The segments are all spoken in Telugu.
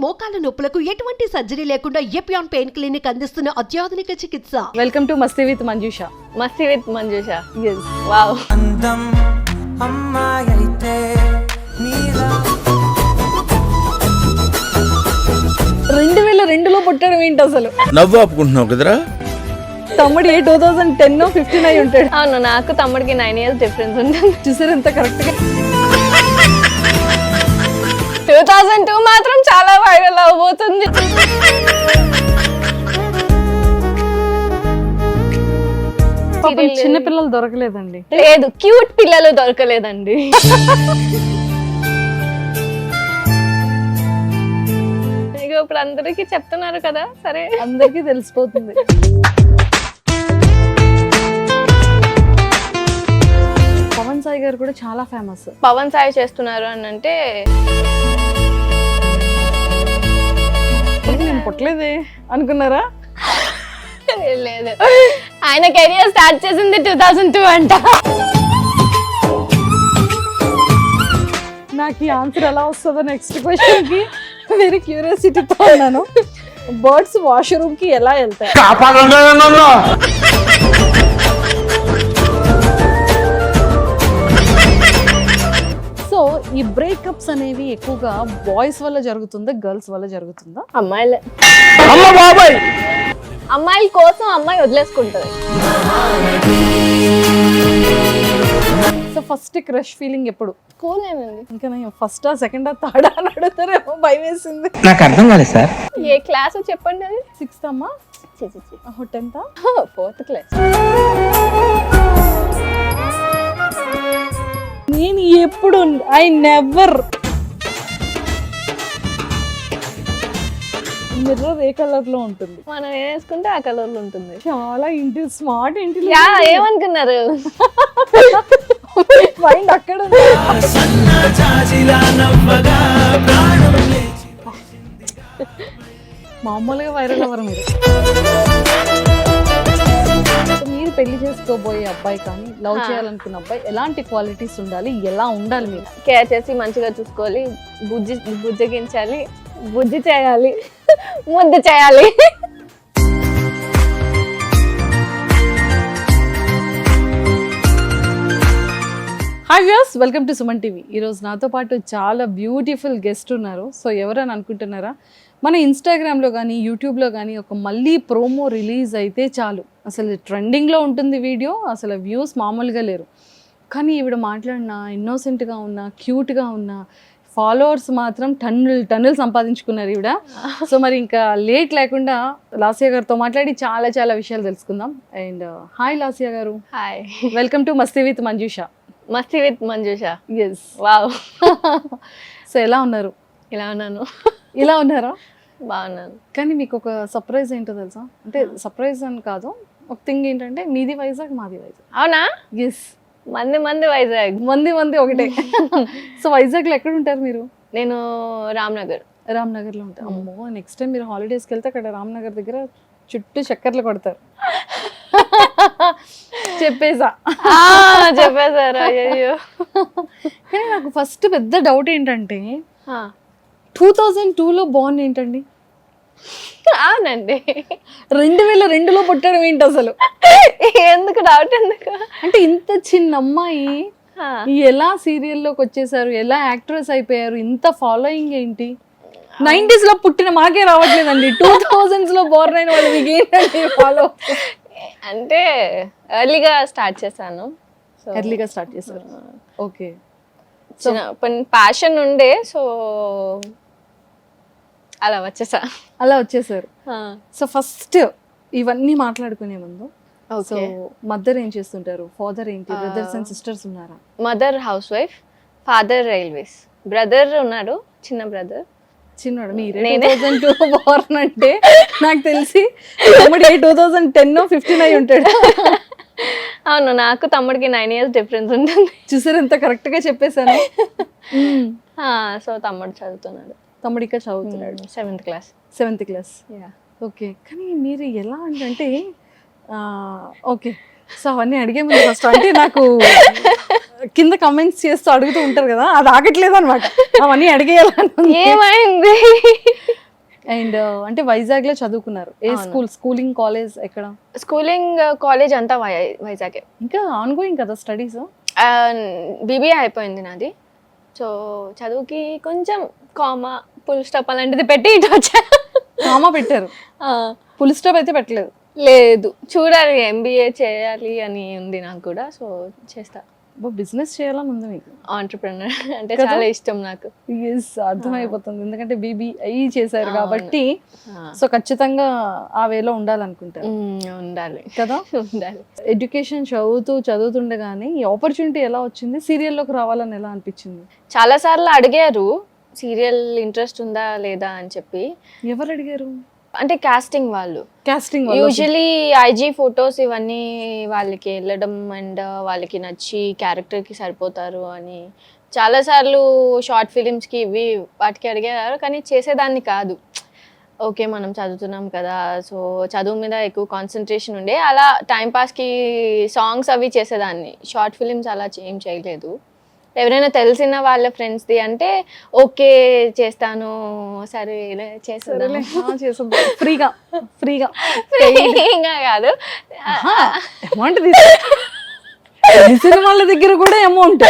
మోకాల నొప్పులకు ఎటువంటి సర్జరీ లేకుండా ఎపియాన్ పెయిన్ క్లినిక్ అందిస్తున్న అత్యాధునిక చికిత్స. Welcome to Masti with Manjusha. Masti with Manjusha. yes wow అందం అమ్మాయి అయితే నీలా 2002లో పుట్టడం ఏంటి అసలు? నవ్వు ఆపుకుంటున్నావు కదరా. తమ్ముడు 2010 15 అయి ఉంటాడు. అవును, నాకు తమ్ముడికి 9 years డిఫరెన్స్ ఉంటుంది. చూసారు ఎంత కరెక్ట్ గా. 2002 మాత్రం చాలా వైరల్ అవబోతుంది. చిన్న పిల్లలు దొరకలేదండి. లేదు, క్యూట్ పిల్లలు దొరకలేదండి. ఇక ఇప్పుడు అందరికి చెప్తున్నారు కదా, సరే అందరికీ తెలిసిపోతుంది. పవన్ సాయి గారు కూడా చాలా ఫేమస్. పవన్ సాయి చేస్తున్నారు అని అంటే నేను పుట్టలేదే అనుకున్నారా? లేదు, ఆయన కెరియర్ స్టార్ట్ చేసింది 2002 అంట. నాకు ఈ ఆన్సర్ ఎలా వస్తుందో నెక్స్ట్ క్వశ్చన్ కి వెరీ క్యూరియాసిటీతో ఉన్నాను. బర్డ్స్ వాష్రూమ్ కి ఎలా వెళ్తాయి? సో ఈ బ్రేకప్స్ అనేవి ఎక్కువగా బాయ్స్ వల్ల జరుగుతుందా, గర్ల్స్ వల్ల జరుగుతుందా? అమ్మాయిల కోసం అమ్మాయి వదిలేసుకుంటది. సో ఫస్ట్ క్రష్ ఫీలింగ్ ఎప్పుడు? స్కూలేనండి. ఇంకా నేను ఫస్టా సెకండా థర్డా అని అడుగుతారేమో భయం వేసింది. నాకు అర్థం కాలేదు సార్. ఏ క్లాస్ చెప్పండి? అది 6th అమ్మా, 10th, 4th క్లాస్. నేను ఎప్పుడు నెవర్ మిర్రర్ ఏ కలర్ లో ఉంటుంది? మనం ఏం వేసుకుంటే ఆ కలర్ లో ఉంటుంది. చాలా స్మార్ట్ యా, ఏమనుకున్నారు? మైండ్ అక్కడ ఉంది. మామూలుగా వైరల్ అవ్వరు మీరు. మీరు పెళ్లి చేసుకోబోయే అబ్బాయి కానీ లవ్ చేయాలనుకున్న అబ్బాయి ఎలాంటి క్వాలిటీస్ ఉండాలి, ఎలా ఉండాలి? మీరు కేర్ చేసి మంచిగా చూసుకోవాలి, బుజ్జగించాలి, బుజ్జి చేయాలి, ముద్దు చేయాలి. Hi viewers, welcome to Suman TV. ఈరోజు నాతో పాటు చాలా బ్యూటిఫుల్ గెస్ట్ ఉన్నారు. సో ఎవరని అనుకుంటున్నారా? మన ఇన్స్టాగ్రామ్లో కానీ యూట్యూబ్లో కానీ ఒక మళ్ళీ ప్రోమో రిలీజ్ అయితే చాలు అసలు ట్రెండింగ్లో ఉంటుంది వీడియో. అసలు వ్యూస్ మామూలుగా లేరు. కానీ ఈవిడ మాట్లాడినా ఇన్నోసెంట్గా ఉన్నా, క్యూట్గా ఉన్నా, ఫాలోవర్స్ మాత్రం టన్నులు సంపాదించుకున్నారు ఈవిడ. సో మరి ఇంకా లేట్ లేకుండా లాస్య గారితో మాట్లాడి చాలా చాలా విషయాలు తెలుసుకుందాం. అండ్ హాయ్ లాస్య గారు. Hi, welcome to Masti with Manjusha. Masti with Manjusha. Yes, wow. So ఎలా ఉన్నారు? ఇలా ఉన్నాను. ఇలా ఉన్నారా? బాగున్నాను. కానీ మీకు ఒక సర్ప్రైజ్ ఏంటో తెలుసా? అంటే సర్ప్రైజ్ అని కాదు, ఒక థింగ్ ఏంటంటే మీది వైజాగ్, మాది వైజాగ్. అవునా? ఎస్, మంది వైజాగ్. మంది ఒకటే. సో వైజాగ్లో ఎక్కడ ఉంటారు మీరు? నేను రామ్నగర్లో ఉంటారు. అమ్మో, నెక్స్ట్ టైం మీరు హాలిడేస్కి వెళ్తే అక్కడ రామ్నగర్ దగ్గర చుట్టూ చక్కర్లు కొడతారు. చెప్పేశారు. అయ్యో. కానీ నాకు ఫస్ట్ పెద్ద డౌట్ ఏంటంటే 2002లో బార్న్ ఏంటండి? అవునండి, 2002లో పుట్టడం ఏంటి అసలు? ఎందుకు డౌట్? ఎందుకు అంటే ఇంత చిన్న అమ్మాయి ఎలా సీరియల్లోకి వచ్చేసారు, ఎలా యాక్ట్రెస్ అయిపోయారు, ఇంత ఫాలోయింగ్ ఏంటి? 90s లో పుట్టిన మాకే రావట్లేదండి, 2000s లో బోర్న్ అయిన వాళ్ళు మీకు ఏంటండి ఫాలో? అంటే ఎర్లీగా స్టార్ట్ చేశాను. ఓకే. సో ప్యాషన్ ఉండే, సో అలా వచ్చేసారు. సో ఫస్ట్ ఇవన్నీ మాట్లాడుకునే ముందు, సో మదర్ ఏం చేస్తుంటారు, ఫాదర్ ఏంటి, బ్రదర్స్ అండ్ సిస్టర్స్ ఉన్నారా? Mother house wife, father railways, brother ఉన్నాడు, చిన్న బ్రదర్. చిన్నవాడు. మీరే 2002 బోర్న్ అంటే నాకు తెలిసి తమ్ముడు 2010 15 అయి ఉంటాడు. అవును, నాకు తమ్ముడికి 9 years డిఫరెన్స్ ఉంటుంది. చూసారు ఎంత కరెక్ట్ గా చెప్పేశాను. సో తమ్ముడు చదువుతున్నాడు. తమ్ముడు ఇక్కడ చదువుతున్నాడు, 7th class. ఓకే. కానీ మీరు ఎలా అంటే ఓకే, సో అవన్నీ అడిగే ముందు ఫస్ట్ అంటే నాకు కింద కమెంట్స్ చేస్తూ అడుగుతూ ఉంటారు కదా, అది ఆగట్లేదు అనమాట. అవన్నీ అడిగేయాలని. ఏమైంది? అండ్ అంటే వైజాగ్లో చదువుకున్నారు. ఏ స్కూల్, స్కూలింగ్, కాలేజ్ ఎక్కడ? స్కూలింగ్ కాలేజ్ అంతా వైజాగే. ఇంకా ఆన్గోయింగ్ కదా స్టడీస్? బీబీఏ అయిపోయింది నాది. సో చదువుకి కొంచెం కామా ఫుల్ స్టాప్ అలాంటిది పెట్టి ఇటు వచ్చా. కామా పెట్టారు, ఫుల్ స్టాప్ అయితే పెట్టలేదు. లేదు, చూడాలి, ఎంబీఏ చేయాలి అని ఉంది నాకు కూడా. సో చేస్తా. బిజినెస్ చేయాలని ఉంది మీకు? ఆంటర్‌ప్రెన్యూర్ అంటే చాలా ఇష్టం నాకు. ఎస్, అర్థమైపోతుంది. ఎందుకంటే బీబీఐ చేశారు కాబట్టి సో ఖచ్చితంగా ఆ వేలో ఉండాలనుకుంటారు. ఉండాలి కదా, ఉండాలి. ఎడ్యుకేషన్ చదువుతుండగానే ఈ ఆపర్చునిటీ ఎలా వచ్చింది? సీరియల్లోకి రావాలని ఎలా అనిపించింది? చాలా సార్లు అడిగారు సీరియల్ ఇంట్రెస్ట్ ఉందా లేదా అని చెప్పి. ఎవరు అడిగారు? అంటే కాస్టింగ్ వాళ్ళు. కాస్టింగ్ యూజువలీ ఐజీ ఫొటోస్ ఇవన్నీ వాళ్ళకి వెళ్ళడం అండ్ వాళ్ళకి నచ్చి క్యారెక్టర్కి సరిపోతారు అని చాలాసార్లు షార్ట్ ఫిలిమ్స్కి ఇవి వాటికి అడిగారు. కానీ చేసేదాన్ని కాదు. ఓకే, మనం చదువుతున్నాం కదా, సో చదువు మీద ఎక్కువ కాన్సన్ట్రేషన్ ఉండే అలా టైంపాస్కి సాంగ్స్ అవి చేసేదాన్ని. షార్ట్ ఫిలిమ్స్ అలా ఏం చేయలేదు. ఎవరైనా తెలిసిన వాళ్ళ ఫ్రెండ్స్ది అంటే ఓకే చేస్తాను, సరే చేసేదా ఫ్రీగా ఫ్రీగా ఇంకా కాదు, అమౌంట్ తెలిసిన వాళ్ళ దగ్గర కూడా అమౌంట్.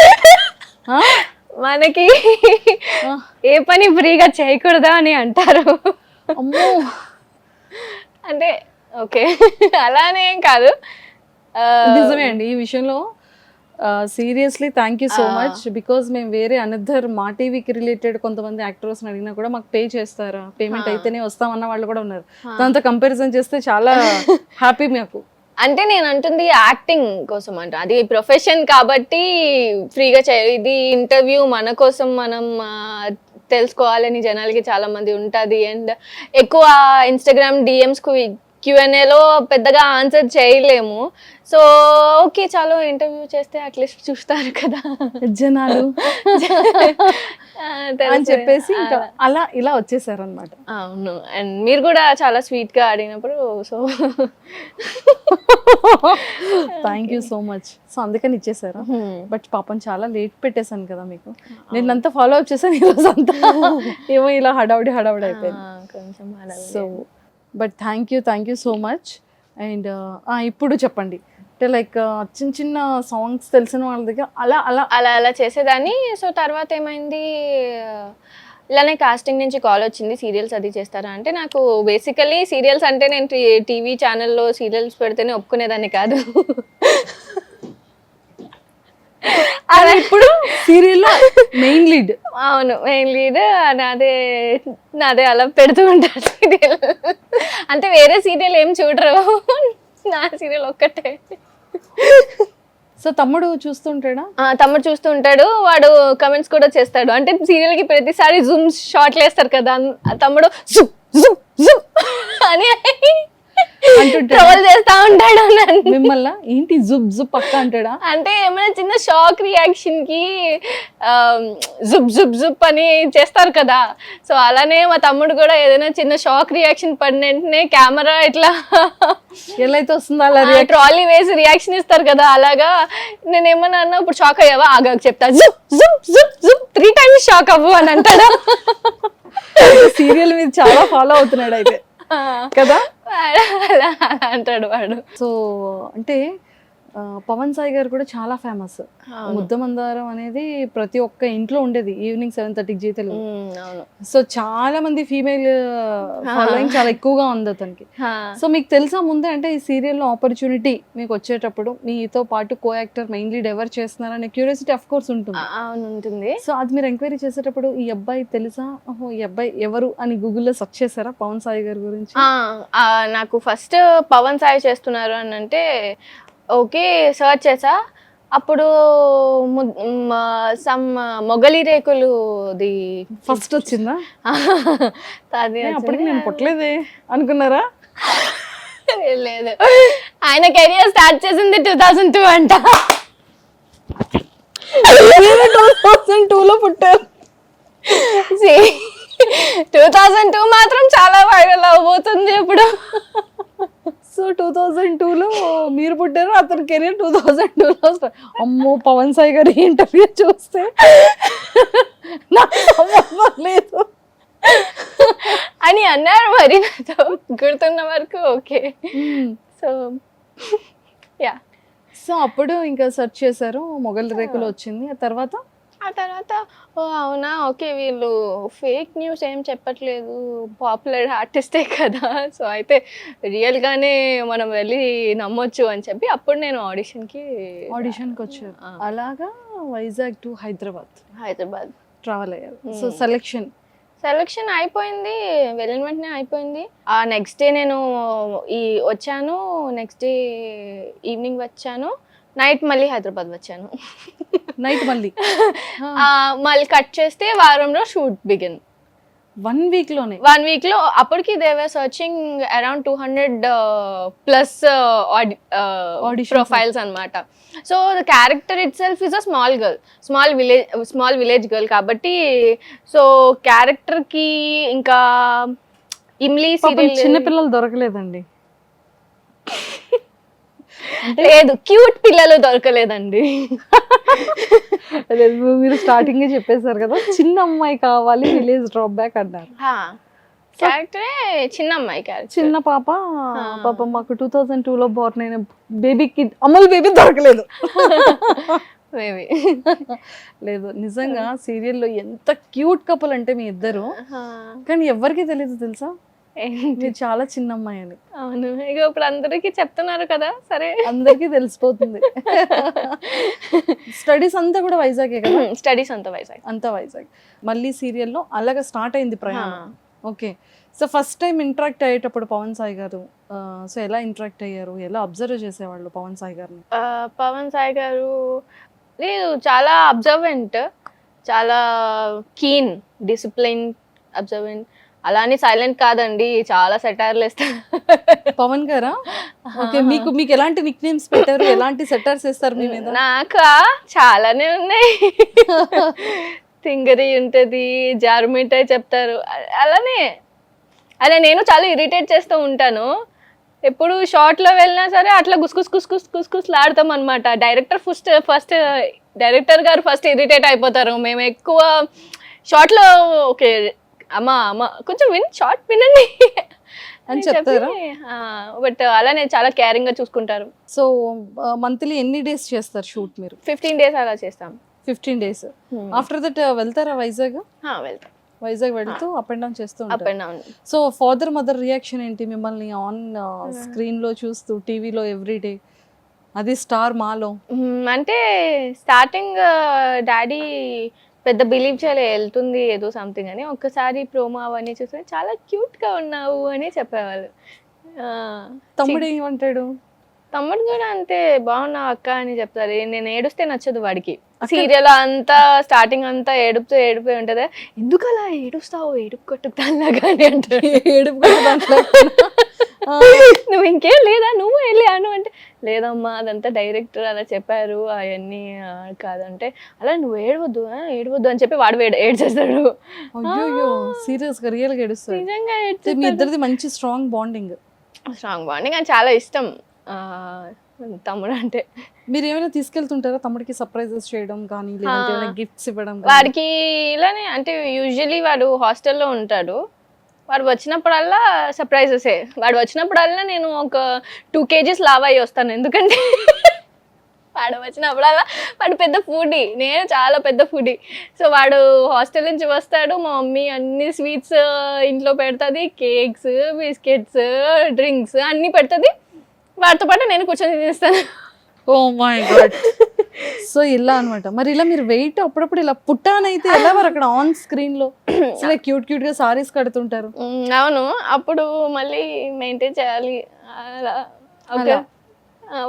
మనకి ఏ పని ఫ్రీగా చేయకూడదా అని అంటారు. అమ్మో, అంటే ఓకే అలానే కాదు. నిజమే అండి ఈ విషయంలో. Seriously thank you so much. Because మేము వేరే అనదర్ మా టీవీకి రిలేటెడ్ కొంతమంది యాక్టర్స్ అడిగినా కూడా మాకు పే చేస్తారా, పేమెంట్ అయితేనే వస్తామన్న వాళ్ళు కూడా ఉన్నారు. దాంతో కంపారిజన్ చేస్తే చాలా హ్యాపీ మాకు. అంటే నేను అంటుంది యాక్టింగ్ కోసం అంట, అది ప్రొఫెషన్ కాబట్టి ఫ్రీగా ఇది ఇంటర్వ్యూ మన కోసం మనం తెలుసుకోవాలని జనాలకి చాలా మంది ఉంటుంది. అండ్ ఎక్కువ ఇన్స్టాగ్రామ్ డిఎమ్స్కు Q&Aలో పెద్దగా ఆన్సర్ చేయలేము. సో ఓకే చాలు ఇంటర్వ్యూ చేస్తే అట్లీస్ట్ చూస్తారు కదా జనాలు అని చెప్పేసి ఇంకా అలా ఇలా వచ్చేసారు అనమాట. అవును, అండ్ మీరు కూడా చాలా స్వీట్గా అడిగినప్పుడు so thank you so much. So అందుకని ఇచ్చేసారు. బట్ పాపం చాలా లేట్ పెట్టేశాను కదా మీకు. నేనంతా ఫాలో అప్ చేశాను ఈరోజు అంతా. ఏమో ఇలా హడావుడి అయిపోయింది కొంచెం. So but thank you so much. And ఇప్పుడు చెప్పండి, అంటే లైక్ చిన్న చిన్న సాంగ్స్ తెలిసిన వాళ్ళ దగ్గర అలా అలా అలా అలా చేసేదాన్ని. సో తర్వాత ఏమైంది, ఇలానే కాస్టింగ్ నుంచి కాల్ వచ్చింది, సీరియల్స్ అది చేస్తారా అంటే. నాకు బేసికలీ సీరియల్స్ అంటే నేను టీవీ ఛానల్లో సీరియల్స్ పెడితేనే ఒప్పుకునేదాన్ని కాదు. అలా ఇప్పుడు సీరియల్లో మెయిన్ లీడ్. అవును, మెయిన్ లీడ్ నాదే అలా పెడుతూ ఉంటారు సీరియల్. అంటే వేరే సీరియల్ ఏం చూడరు, నా సీరియల్ ఒక్కటే. సో తమ్ముడు చూస్తుంటాడా? తమ్ముడు చూస్తూ ఉంటాడు, వాడు కమెంట్స్ కూడా చేస్తాడు. అంటే సీరియల్కి ప్రతిసారి జూమ్ షాట్లు వేస్తారు కదా, తమ్ముడు జుమ్ జుమ్ జుమ్ అని ట్రోల్ చేస్తా ఉంటాడు మిమ్మల్ని. ఏంటి జుబ్ జుబ్ పక్క అంటాడా? అంటే ఏమైనా చిన్న షాక్ రియాక్షన్ కి జుబ్ జుబ్ జుబ్ అని చేస్తారు కదా, సో అలానే మా తమ్ముడు కూడా ఏదైనా చిన్న షాక్ రియాక్షన్ పడిన వెంటనే కెమెరా ఇట్లా ఎలా అయితే వస్తుందో అలా ట్రాలీ వేసి రియాక్షన్ ఇస్తారు కదా, అలాగా నేను ఏమన్నా అన్నా ఇప్పుడు షాక్ అయ్యావా ఆగా చెప్తా, జుబ్ జుబ్ జుబ్ జుబ్ 3 times షాక్ అవ్వు అని అంటాడు. సీరియల్ మీద చాలా ఫాలో అవుతున్నాడు అయితే కదా అలా అంటాడు వాడు. సో అంటే పవన్ సాయి గారు కూడా చాలా ఫేమస్. ముద్దమందారం అనేది ప్రతి ఒక్క ఇంట్లో ఉండేది ఈవినింగ్ 7:30కి జీ తెలుగు. సో చాలా మంది ఫీమేల్ ఫాలోయింగ్ చాలా ఎక్కువగా ఉంది అతనికి. సో మీకు తెలుసా ముందే, అంటే ఈ సీరియల్లో ఆపర్చునిటీ మీకు వచ్చేటప్పుడు మీతో పాటు కో యాక్టర్ మెయిన్ లీడ్ ఎవరు చేస్తున్నారనే క్యూరియాసిటీ ఆఫ్ కోర్స్ ఉంటుంది. సో అది మీరు ఎంక్వైరీ చేసేటప్పుడు ఈ అబ్బాయి తెలుసా, ఓహో ఈ అబ్బాయి ఎవరు అని గూగుల్లో సెర్చ్ చేశారా పవన్ సాయి గారి గురించి? నాకు ఫస్ట్ పవన్ సాయి చేస్తున్నారు అని అంటే ఓకే సర్చ్ చేసా. అప్పుడు సమ్ మొగలి రేకులుది ఫస్ట్ వచ్చిందా? అది అప్పటికి నేను పుట్టలేదే అనుకున్నారా? లేదు, ఆయన కెరియర్ స్టార్ట్ చేసింది 2002 అంట. 2002లో పుట్టారు. 2002 మాత్రం చాలా వైరల్ అవబోతుంది ఇప్పుడు. సో 2002లో మీరు పుట్టారు, అతని కెరీర్ 2002లో. అమ్మో, పవన్ సాయి గారి ఇంటర్వ్యూ చూస్తే నాకు సంబంధం లేదు. అంటే అని అన్నారు మరి నాతో గుర్తున్న వరకు. Okay, so yeah. సో అప్పుడు ఇంకా సెర్చ్ చేశారు, మొగలి రేకులు వచ్చింది. ఆ తర్వాత ఓ అవునా, ఓకే వీళ్ళు ఫేక్ న్యూస్ ఏం చెప్పట్లేదు, పాపులర్ ఆర్టిస్టే కదా, సో అయితే రియల్గానే మనం వెళ్ళి నమ్మొచ్చు అని చెప్పి అప్పుడు నేను ఆడిషన్కి వచ్చారు. అలాగా వైజాగ్ టు హైదరాబాద్ ట్రావెల్ అయ్యారు. సో సెలెక్షన్ అయిపోయింది, వెళ్ళిన వెంటనే అయిపోయింది. ఆ నెక్స్ట్ డే నేను వచ్చాను, నెక్స్ట్ డే ఈవినింగ్ వచ్చాను, నైట్ మళ్ళీ హైదరాబాద్ వచ్చాను. నైట్ మళ్ళీ మళ్ళీ కట్ చేస్తే వారంలో షూట్ బిగిన్. 1 week లోనే 1 week లో అప్పటికి they were searching around 200+ profiles అన్నమాట. So the character itself is a small village girl కాబట్టి సో క్యారెక్టర్ కి ఇంకా ఇమ్లీ సీరియల్ చిన్నపిల్లలు దొరకలేదండి. లేదు, క్యూట్ పిల్లలు దొరకలేదండి. మీరు స్టార్టింగ్ చెప్పేశారు కదా, చిన్న అమ్మాయి కావాలి, విలేజ్ డ్రాప్ బ్యాక్ అన్నారు. క్యారెక్టరే చిన్న అమ్మాయి క్యారెక్టర్, చిన్న పాప. మాకు 2002లో బోర్న్ అయిన బేబీకి అమల్ బేబీ దొరకలేదు. లేదు, నిజంగా సీరియల్లో ఎంత క్యూట్ కపుల్ అంటే మీ ఇద్దరు, కానీ ఎవరికి తెలియదు తెలుసా మీరు చాలా చిన్న అమ్మాయి అని. అవును, ఇక ఇప్పుడు అందరికీ చెప్తున్నారు కదా, సరే అందరికీ తెలిసిపోతుంది. స్టడీస్ అంతా కూడా వైజాగే కదా? స్టడీస్ అంతా వైజాగ్. మళ్ళీ సీరియల్లో అలాగా స్టార్ట్ అయింది ప్రయాణం. Okay, so first time interact అయ్యేటప్పుడు పవన్ సాయి గారు, సో ఎలా ఇంటరాక్ట్ అయ్యారు, ఎలా అబ్జర్వ్ చేసేవాళ్ళు పవన్ సాయి గారిని? పవన్ సాయి గారు లేదు, చాలా అబ్జర్వెంట్, చాలా కీన్, డిసిప్లిన్, అబ్జర్వెంట్. అలానే సైలెంట్ కాదండి, చాలా సెటైర్లు వేస్తారు. పవన్ గారా? ఓకే, మీకు ఎలాంటి నిక్ నేమ్స్ పెట్టారు, ఎలాంటి సెటైర్స్ వేస్తారు మీ మీద? నాకు చాలానే ఉన్నాయి. తింగరి ఉంటది, జారుమిఠాయి చెప్తారు, అలానే అలా నేను చాలా ఇరిటేట్ చేస్తూ ఉంటాను. ఎప్పుడు షార్ట్లో వెళ్ళినా సరే అట్లా గుస్కుస్లాడతాం అనమాట. డైరెక్టర్ గారు ఫస్ట్ ఇరిటేట్ అయిపోతారు. మేము ఎక్కువ షార్ట్లో ఓకే అమ్మా కొంచెం షార్ట్ వినండి అని చెప్తారా? బట్ అలానే చాలా కేరింగ్ గా చూసుకుంటారు. సో మంత్లీ ఎన్ని డేస్ చేస్తారు షూట్ మీరు? 15 days అలా చేస్తాం. 15 days. ఆఫ్టర్ దట్ వెళ్తారా వైజాగ్? వెళ్తాం. వైజాగ్ వెళ్తూ అప్ అండ్ డౌన్ చేస్తూ up and down. So father mother reaction ఏంటి మిమ్మల్ని ఆన్ స్క్రీన్ లో చూస్తూ, టీవీలో ఎవ్రీడే, అది స్టార్ మాలో? అంటే స్టార్టింగ్ డాడీ పెద్ద బిలీవ్ చేయలే, వెళ్తుంది ఏదో సంథింగ్ అని. ఒక్కసారి ప్రోమో అవన్నీ చూస్తే చాలా క్యూట్ గా ఉన్నావు అని చెప్పేవాళ్ళు. తమ్ముడు ఏమంటాడు? తమ్ముడు కూడా అంతే, బాగున్నావు అక్క అని చెప్తారు. నేను ఏడుస్తే నచ్చదు వాడికి. సీరియల్ అంతా స్టార్టింగ్ అంతా ఏడుపు ఉంటది. ఎందుకు అలా ఏడుస్తావు, ఏడుపు కొట్టుకుతాలాగా అని అంటాడు. ఏడుపు నువ్వు ఇంకేం లేదా, నువ్వు వెళ్ళాను అంటే లేదమ్మా అదంతా డైరెక్టర్ అలా చెప్పారు, అవన్నీ కాదంటే అలా నువ్వు ఏడవద్దు అని చెప్పి వాడు ఏడ్చేస్తాడు. అయ్యో, సీరియస్ గా రియల్ గా ఏడుస్తాడు. నిజంగా మీ ఇద్దరిది మంచి స్ట్రాంగ్ బాండింగ్ అని చాలా ఇష్టం తమ్ముడు అంటే. మీరు ఏమైనా తీసుకెళ్తుంటారా తమ్ముడికి, సర్ప్రైజెస్ చేయడం కానీ, లేదంటే ఏమైనా గిఫ్ట్స్ ఇవ్వడం? వాడికి ఇలానే, అంటే యూజువల్లీ వాడు హాస్టల్లో ఉంటాడు. వాడు వచ్చినప్పుడల్లా సర్ప్రైజెసే. వాడు వచ్చినప్పుడల్లా నేను ఒక 2 kgs లావ్ అయ్యి వస్తాను. ఎందుకంటే వాడు వచ్చినప్పుడల్లా వాడు పెద్ద ఫుడీ, నేను చాలా పెద్ద ఫుడీ. సో వాడు హాస్టల్ నుంచి వస్తాడు, మా మమ్మీ అన్ని స్వీట్స్ ఇంట్లో పెడుతుంది, కేక్స్, బిస్కెట్స్, డ్రింక్స్ అన్నీ పెడుతుంది. వాడితో పాటు నేను కూర్చొని తినేస్తాను. ఓ మై గాడ్. సో ఇలా అనమాట. మరి ఇలా మీరు వెయిట్ అప్పుడప్పుడు ఇలా పుట్టానైతే ఎలా వారు అక్కడ ఆన్ స్క్రీన్ లో ఇలా క్యూట్ గా సారీస్ కడుతుంటారు? అవును, అప్పుడు మళ్ళీ మెయింటైన్ చేయాలి. ఓకే,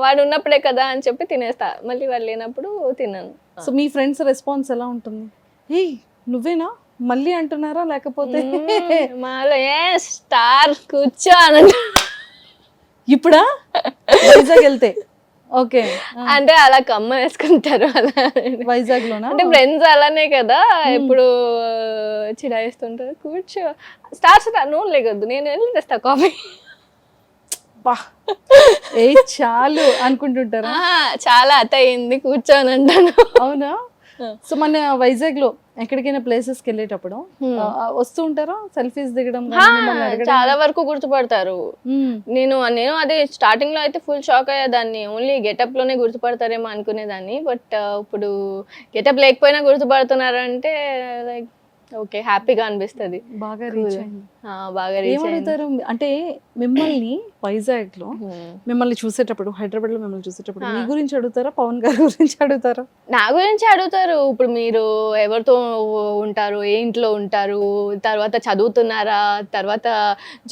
వాడు ఉన్నప్పుడే కదా అని చెప్పి తినేస్తా, మళ్ళీ వాడు లేనప్పుడు తిన్నాను. సో మీ ఫ్రెండ్స్ రెస్పాన్స్ ఎలా ఉంటుంది? ఏయ్ నువ్వేనా మళ్ళీ అంటున్నారా, లేకపోతే మాలో ఏ స్టార్ కూర్చో అని ఇప్పుడా వైజాగ్ వెళ్తే? ఓకే, అంటే అలా కమ్మ వేసుకుంటారు అలా వైజాగ్ లోనా? అంటే ఫ్రెండ్స్ అలానే కదా, ఎప్పుడు చిడాయిస్తుంటారు. కూర్చో స్టార్స్, నువ్వు లేకొద్దు, నేను వెళ్ళి తెస్తా కాఫీ. ఏ చాలు అనుకుంటుంటారా? చాలా అయింది కూర్చోని అంటాను. అవునా? సో మన వైజాగ్ లో ఎక్కడికైనా ప్లేసెస్ కి వెళ్ళేటప్పుడు వస్తూ ఉంటారా సెల్ఫీస్ దిగడం గానీ, మిమ్మల్ని అడగడం? చాలా వరకు గుర్తుపడతారు. మ్మ్. నేను అదే స్టార్టింగ్ లో అయితే ఫుల్ షాక్ అయ్యేదాన్ని, ఓన్లీ గెటప్ లోనే గుర్తుపడతారేమో అనుకునేదాన్ని. బట్ ఇప్పుడు గెటప్ లేకపోయినా గుర్తుపడుతున్నారంటే లైక్ ఓకే, హ్యాపీగా అనిపిస్తుంది. బాగా రీచ్ అయింది. బాగా రీచ్ అయింది. ఏమడుగుతారు అంటే మిమ్మల్ని వైజాగ్ లో మిమ్మల్ని చూసేటప్పుడు, హైదరాబాద్ లో మిమ్మల్ని చూసేటప్పుడు మీ గురించి అడుగుతారా, పవన్ గారి గురించి అడుగుతారా? నా గురించి అడుగుతారు. ఇప్పుడు మీరు ఎవరితో ఉంటారు, ఏ ఇంట్లో ఉంటారు, తర్వాత చదువుతున్నారా, తర్వాత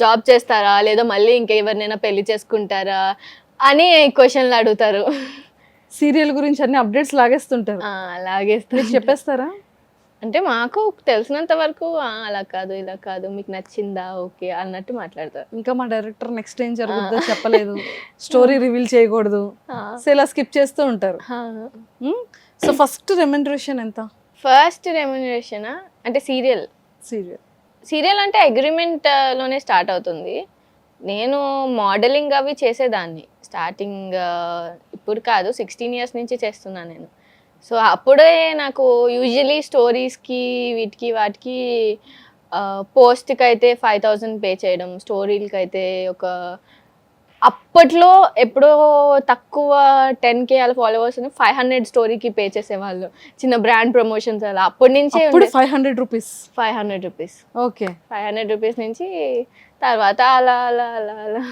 జాబ్ చేస్తారా, లేదా మళ్ళీ ఇంకెవరినైనా పెళ్లి చేసుకుంటారా అని క్వశ్చన్లు అడుగుతారు. సీరియల్ గురించి అన్ని అప్డేట్స్ లాగేస్తుంటారు. అలాగే మీరు చెప్పేస్తారా? అంటే మాకు తెలిసినంత వరకు అలా కాదు, ఇలా కాదు, మీకు నచ్చిందా, ఓకే అన్నట్టు మాట్లాడతారు. ఇంకా మా డైరెక్టర్ నెక్స్ట్ ఏం జరుగుతుందో చెప్పలేదు, స్టోరీ రివీల్ చేయకూడదు, సో ఇలా స్కిప్ చేస్తూ ఉంటారు. సో ఫస్ట్ రెమ్యునరేషన్ ఎంత? ఫస్ట్ రెమ్యునరేషన్ అంటే సీరియల్ అంటే అగ్రిమెంట్ లోనే స్టార్ట్ అవుతుంది. నేను మోడలింగ్ అవి చేసేదాన్ని స్టార్టింగ్, ఇప్పుడు కాదు, 16 years నుంచి చేస్తున్నాను నేను. సో అప్పుడే నాకు యూజువలీ స్టోరీస్కి వీటికి వాటికి పోస్ట్కి అయితే 5,000 పే చేయడం, స్టోరీలకి అయితే అప్పట్లో ఎప్పుడో తక్కువ 10K అలా ఫాలోవర్స్ 500 స్టోరీకి పే చేసేవాళ్ళు, చిన్న బ్రాండ్ ప్రమోషన్స్ అలా. అప్పటి నుంచే 500 రూపీస్. 500 రూపీస్. ఓకే, 500 రూపీస్ నుంచి తర్వాత అలా అలా అలా అలా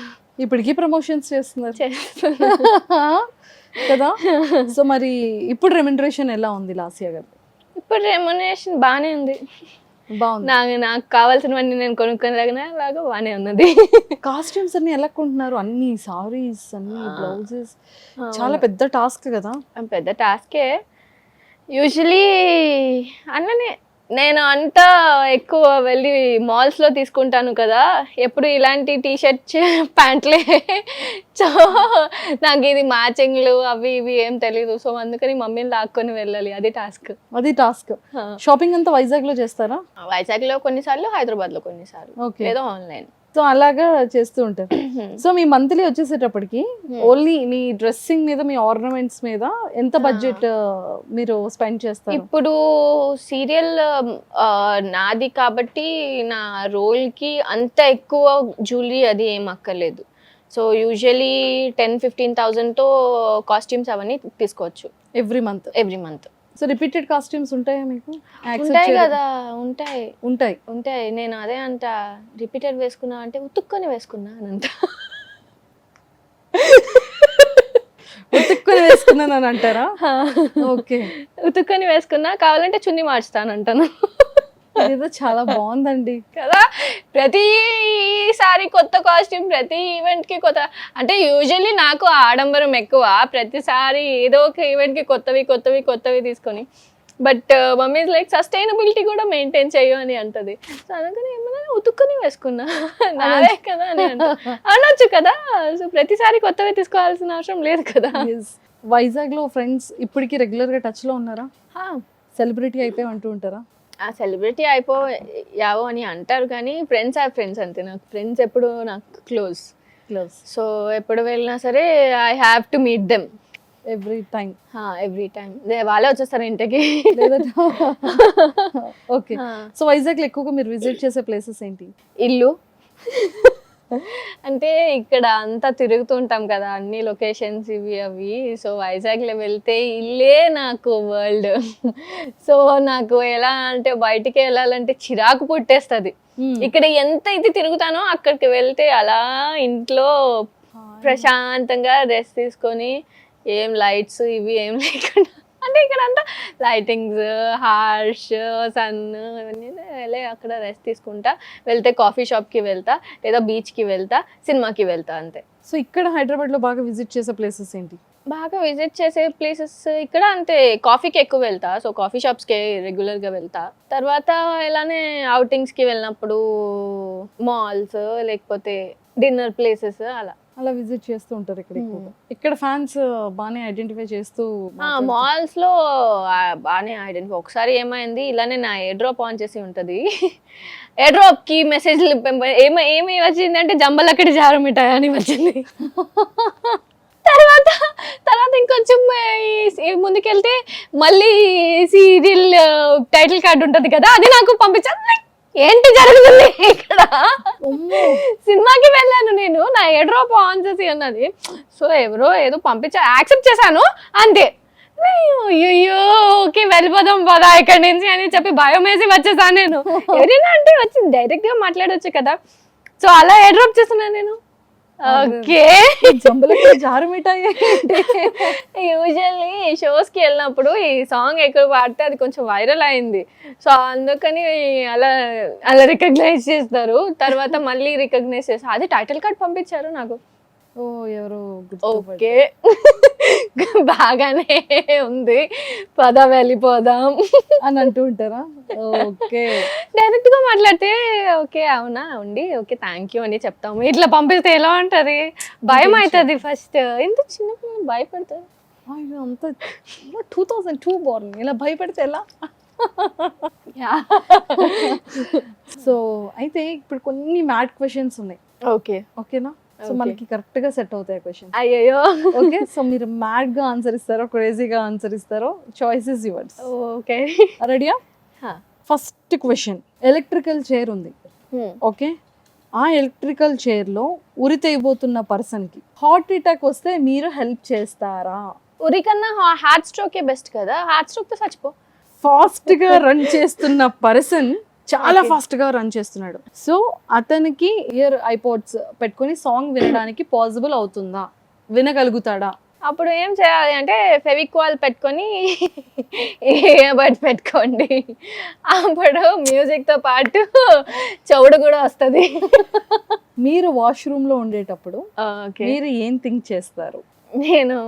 ఇప్పటికీ ప్రమోషన్స్ చేస్తున్నారు కదా. సో మరి ఇప్పుడు రెమ్యునరేషన్ ఎలా ఉంది లాస్యా గారు? ఇప్పుడు రెమ్యునరేషన్ బాగానే ఉంది. బాగుంది. నాకు కావాల్సినవన్నీ నేను కొనుక్కోలేగా బాగానే ఉన్నది. కాస్ట్యూమ్స్ అన్ని ఎలా కొంటున్నారు? అన్ని సారీస్, అన్ని బ్లౌజెస్, చాలా పెద్ద టాస్క్ కదా. పెద్ద టాస్కే. యూజువలీ అన్ననే నేను అంతా ఎక్కువ వెళ్ళి మాల్స్లో తీసుకుంటాను కదా, ఎప్పుడు ఇలాంటి టీషర్ట్ ప్యాంట్లే. సో నాకు ఇది మ్యాచింగ్లు అవి ఇవి ఏం తెలీదు. సో అందుకని మమ్మీని లాక్కొని వెళ్ళాలి, అది టాస్క్. షాపింగ్ అంతా వైజాగ్ లో చేస్తారా? వైజాగ్లో కొన్నిసార్లు, హైదరాబాద్లో కొన్నిసార్లు, లేదా ఆన్లైన్. సో అలాగా చేస్తూ ఉంటారు. సో మీ మంత్లీ వచ్చేసేటప్పటికి ఓన్లీ మీ డ్రెస్సింగ్ మీద, మీ ఆర్నమెంట్స్ మీద ఎంత బడ్జెట్ మీరు స్పెండ్ చేస్తారు? ఇప్పుడు సీరియల్ నాది కాబట్టి నా రోల్కి అంత ఎక్కువ జ్యువెలరీ అది ఏం అక్కర్లేదు. సో యూజువలీ 10-15,000తో కాస్ట్యూమ్స్ అవన్నీ తీసుకోవచ్చు every month. So repeated costumes ఉంటాయా మీకు? ఉంటాయి కదా, ఉంటాయి. నేను అదే అంట, రిపీటెడ్ వేసుకున్నా అంటే ఉతుక్కొని వేసుకున్నా అని అంట. ఉతుక్కొని వేసుకున్నాను అంటారా? ఓకే, ఉతుక్కొని వేసుకున్నా, కావాలంటే చున్నీ మార్చుతానంటాను. ఏదో చాలా బాగుందండి కదా. ప్రతిసారి కొత్త కాస్ట్యూమ్, ప్రతి ఈవెంట్కి కొత్త. అంటే యూజువల్లీ నాకు ఆడంబరం ఎక్కువ, ప్రతిసారి ఏదో ఒక ఈవెంట్కి కొత్తవి తీసుకొని. బట్ మమ్మీ లైక్ సస్టైనబిలిటీ కూడా మెయింటైన్ చేయు అని అంటది. సో అందుకని ఏమన్నా ఉతుక్కుని వేసుకున్నా, నాదే కదా అని అనొచ్చు కదా. సో ప్రతిసారి కొత్తవి తీసుకోవాల్సిన అవసరం లేదు కదా. వైజాగ్ లో ఫ్రెండ్స్ ఇప్పటికి రెగ్యులర్ గా టచ్ లో ఉన్నారా? సెలబ్రిటీ అయిపోయి అంటూ ఉంటారా? సెలబ్రిటీ అయిపోయావు అని అంటారు, కానీ ఫ్రెండ్స్ అంతే. నాకు ఫ్రెండ్స్ ఎప్పుడు నాకు క్లోజ్. సో ఎప్పుడు వెళ్ళినా సరే I have to meet them every time. వాళ్ళే వచ్చేస్తారు ఇంటికి. ఓకే, సో వైజాగ్ లో ఎక్కువగా మీరు విజిట్ చేసే ప్లేసెస్ ఏంటి? ఇల్లు. అంటే ఇక్కడ అంతా తిరుగుతుంటాం కదా, అన్ని లొకేషన్స్ ఇవి అవి. సో వైజాగ్లో వెళ్తే ఇల్లే నాకు వరల్డ్. సో నాకు ఎలా అంటే బయటికి వెళ్ళాలంటే చిరాకు పుట్టేస్తుంది. ఇక్కడ ఎంత ఇది తిరుగుతానో అక్కడికి వెళ్తే అలా ఇంట్లో ప్రశాంతంగా రెస్ట్ తీసుకొని, ఏం లైట్స్ ఇవి ఏం లేకుండా, అంటే ఇక్కడ అంతా లైటింగ్స్, హార్ష్, సన్ ఇవన్నీ వెళ్ళి అక్కడ రెస్ట్ తీసుకుంటా. వెళ్తే కాఫీ షాప్కి వెళ్తా, లేదా బీచ్కి వెళ్తా, సినిమాకి వెళ్తా, అంతే. సో ఇక్కడ హైదరాబాద్లో బాగా విజిట్ చేసే ప్లేసెస్ ఏంటి? బాగా విజిట్ చేసే ప్లేసెస్ ఇక్కడ అంతే, కాఫీకి ఎక్కువ వెళ్తా. సో కాఫీ షాప్స్కి రెగ్యులర్గా వెళ్తా. తర్వాత ఇలానే అవుటింగ్స్కి వెళ్ళినప్పుడు మాల్స్, లేకపోతే డిన్నర్ ప్లేసెస్ అలా విజిట్ చేస్తూ ఉంటారు. ఇక్కడ ఫ్యాన్స్ బాగానే ఐడెంటిఫై చేస్తూ, మాల్స్ లో బాగానే ఐడెంటిఫై. ఒకసారి ఏమైంది, ఇలానే నా ఎయిర్ డ్రాప్ ఆన్ చేసి ఉంటుంది, ఎయిర్ డ్రాప్ కి మెసేజ్లు ఏమి వచ్చింది అంటే జంబలక్కడి జారు మిఠాయి అని వచ్చింది. తర్వాత తర్వాత ఇంకొంచెం ముందుకెళ్తే మళ్ళీ సీరియల్ టైటిల్ కార్డు ఉంటుంది కదా, అది నాకు పంపించాను. ఏంటి జరుగుతుంది ఇక్కడ? సినిమాకి వెళ్ళాను నేను, నా ఎయిర్డ్రాప్ ఆన్ చేసి ఉన్నది. సో ఎవరో ఏదో యాక్సెప్ట్ చేశాను అంతే. అయ్యో ఓకే వెళ్ళిపోదాం పదా ఇక్కడి నుంచి అని చెప్పి భయం వేసి వచ్చేసాను నేను. ఎవరైనా అంటే వచ్చి డైరెక్ట్ గా మాట్లాడవచ్చు కదా. సో అలా ఎయిర్డ్రాప్ చేస్తున్నాను నేను. ఓకే జారు మిఠాయి. యూజువల్లీ షోస్ కి వెళ్ళినప్పుడు ఈ సాంగ్ ఎక్కడ పాడితే అది కొంచెం వైరల్ అయింది. సో అందుకని అలా అలా రికగ్నైజ్ చేస్తారు. తర్వాత మళ్ళీ రికగ్నైజ్ చేస్తారు. అది టైటిల్ కార్డ్ పంపించారు నాకు. ఓ ఎవరు ఓకే బాగానే ఉంది, పద వెళ్ళిపోదాం అని అంటూ ఉంటారా? ఓకే డైరెక్ట్ గా మాట్లాడితే ఓకే అవునా ఉండి ఓకే థ్యాంక్ యూ అని చెప్తాము. ఇట్లా పంపిస్తే ఎలా ఉంటది? భయం అవుతుంది ఫస్ట్. ఎంత చిన్నప్పుడు భయపడతారు. అయ్యో అంత 2002 బోర్న్, ఇలా భయపడితే ఎలా? సో అయితే ఇప్పుడు కొన్ని మ్యాడ్ క్వశ్చన్స్ ఉన్నాయి. ఓకే ఓకేనా? సో మనకి కరెక్ట్ గా సెట్ అవుతాయి క్వశ్చన్. అయ్యో ఓకే సో మీరు మ్యాడ్ గా ఆన్సర్ ఇస్తారో క్రేజీగా ఆన్సర్ ఇస్తారో చాయిసెస్ యువర్స్. ఓకే రెడీయా? ఫస్ట్ క్వశ్చన్, ఎలక్ట్రికల్ చైర్ ఉంది. ఓకే, ఆ ఎలక్ట్రికల్ చైర్ లో ఉరి తెగిపోతున్న పర్సన్ కి హార్ట్ అటాక్ వస్తే మీరు హెల్ప్ చేస్తారా? ఉరి కన్నా హార్ట్ స్ట్రోకే బెస్ట్ కదా. హార్ట్ స్ట్రోక్ తో చచ్చిపో. ఫాస్ట్ గా రన్ చేస్తున్న పర్సన్ చాలా ఫాస్ట్ గా రన్ చేస్తున్నాడు. సో అతనికి ఇయర్ ఐపాడ్స్ పెట్టుకొని సాంగ్ వినడానికి పాసిబుల్ అవుతుందా? వినగలుగుతాడా? అప్పుడు ఏం చేయాలి అంటే ఫెవిక్వాల్ పెట్టుకొని ఇయర్బడ్స్ పెట్టుకోండి. అప్పుడు మ్యూజిక్ తో పాటు చెవుడు కూడా వస్తుంది. మీరు వాష్రూమ్ లో ఉండేటప్పుడు మీరు ఏం థింక్ చేస్తారు? నేను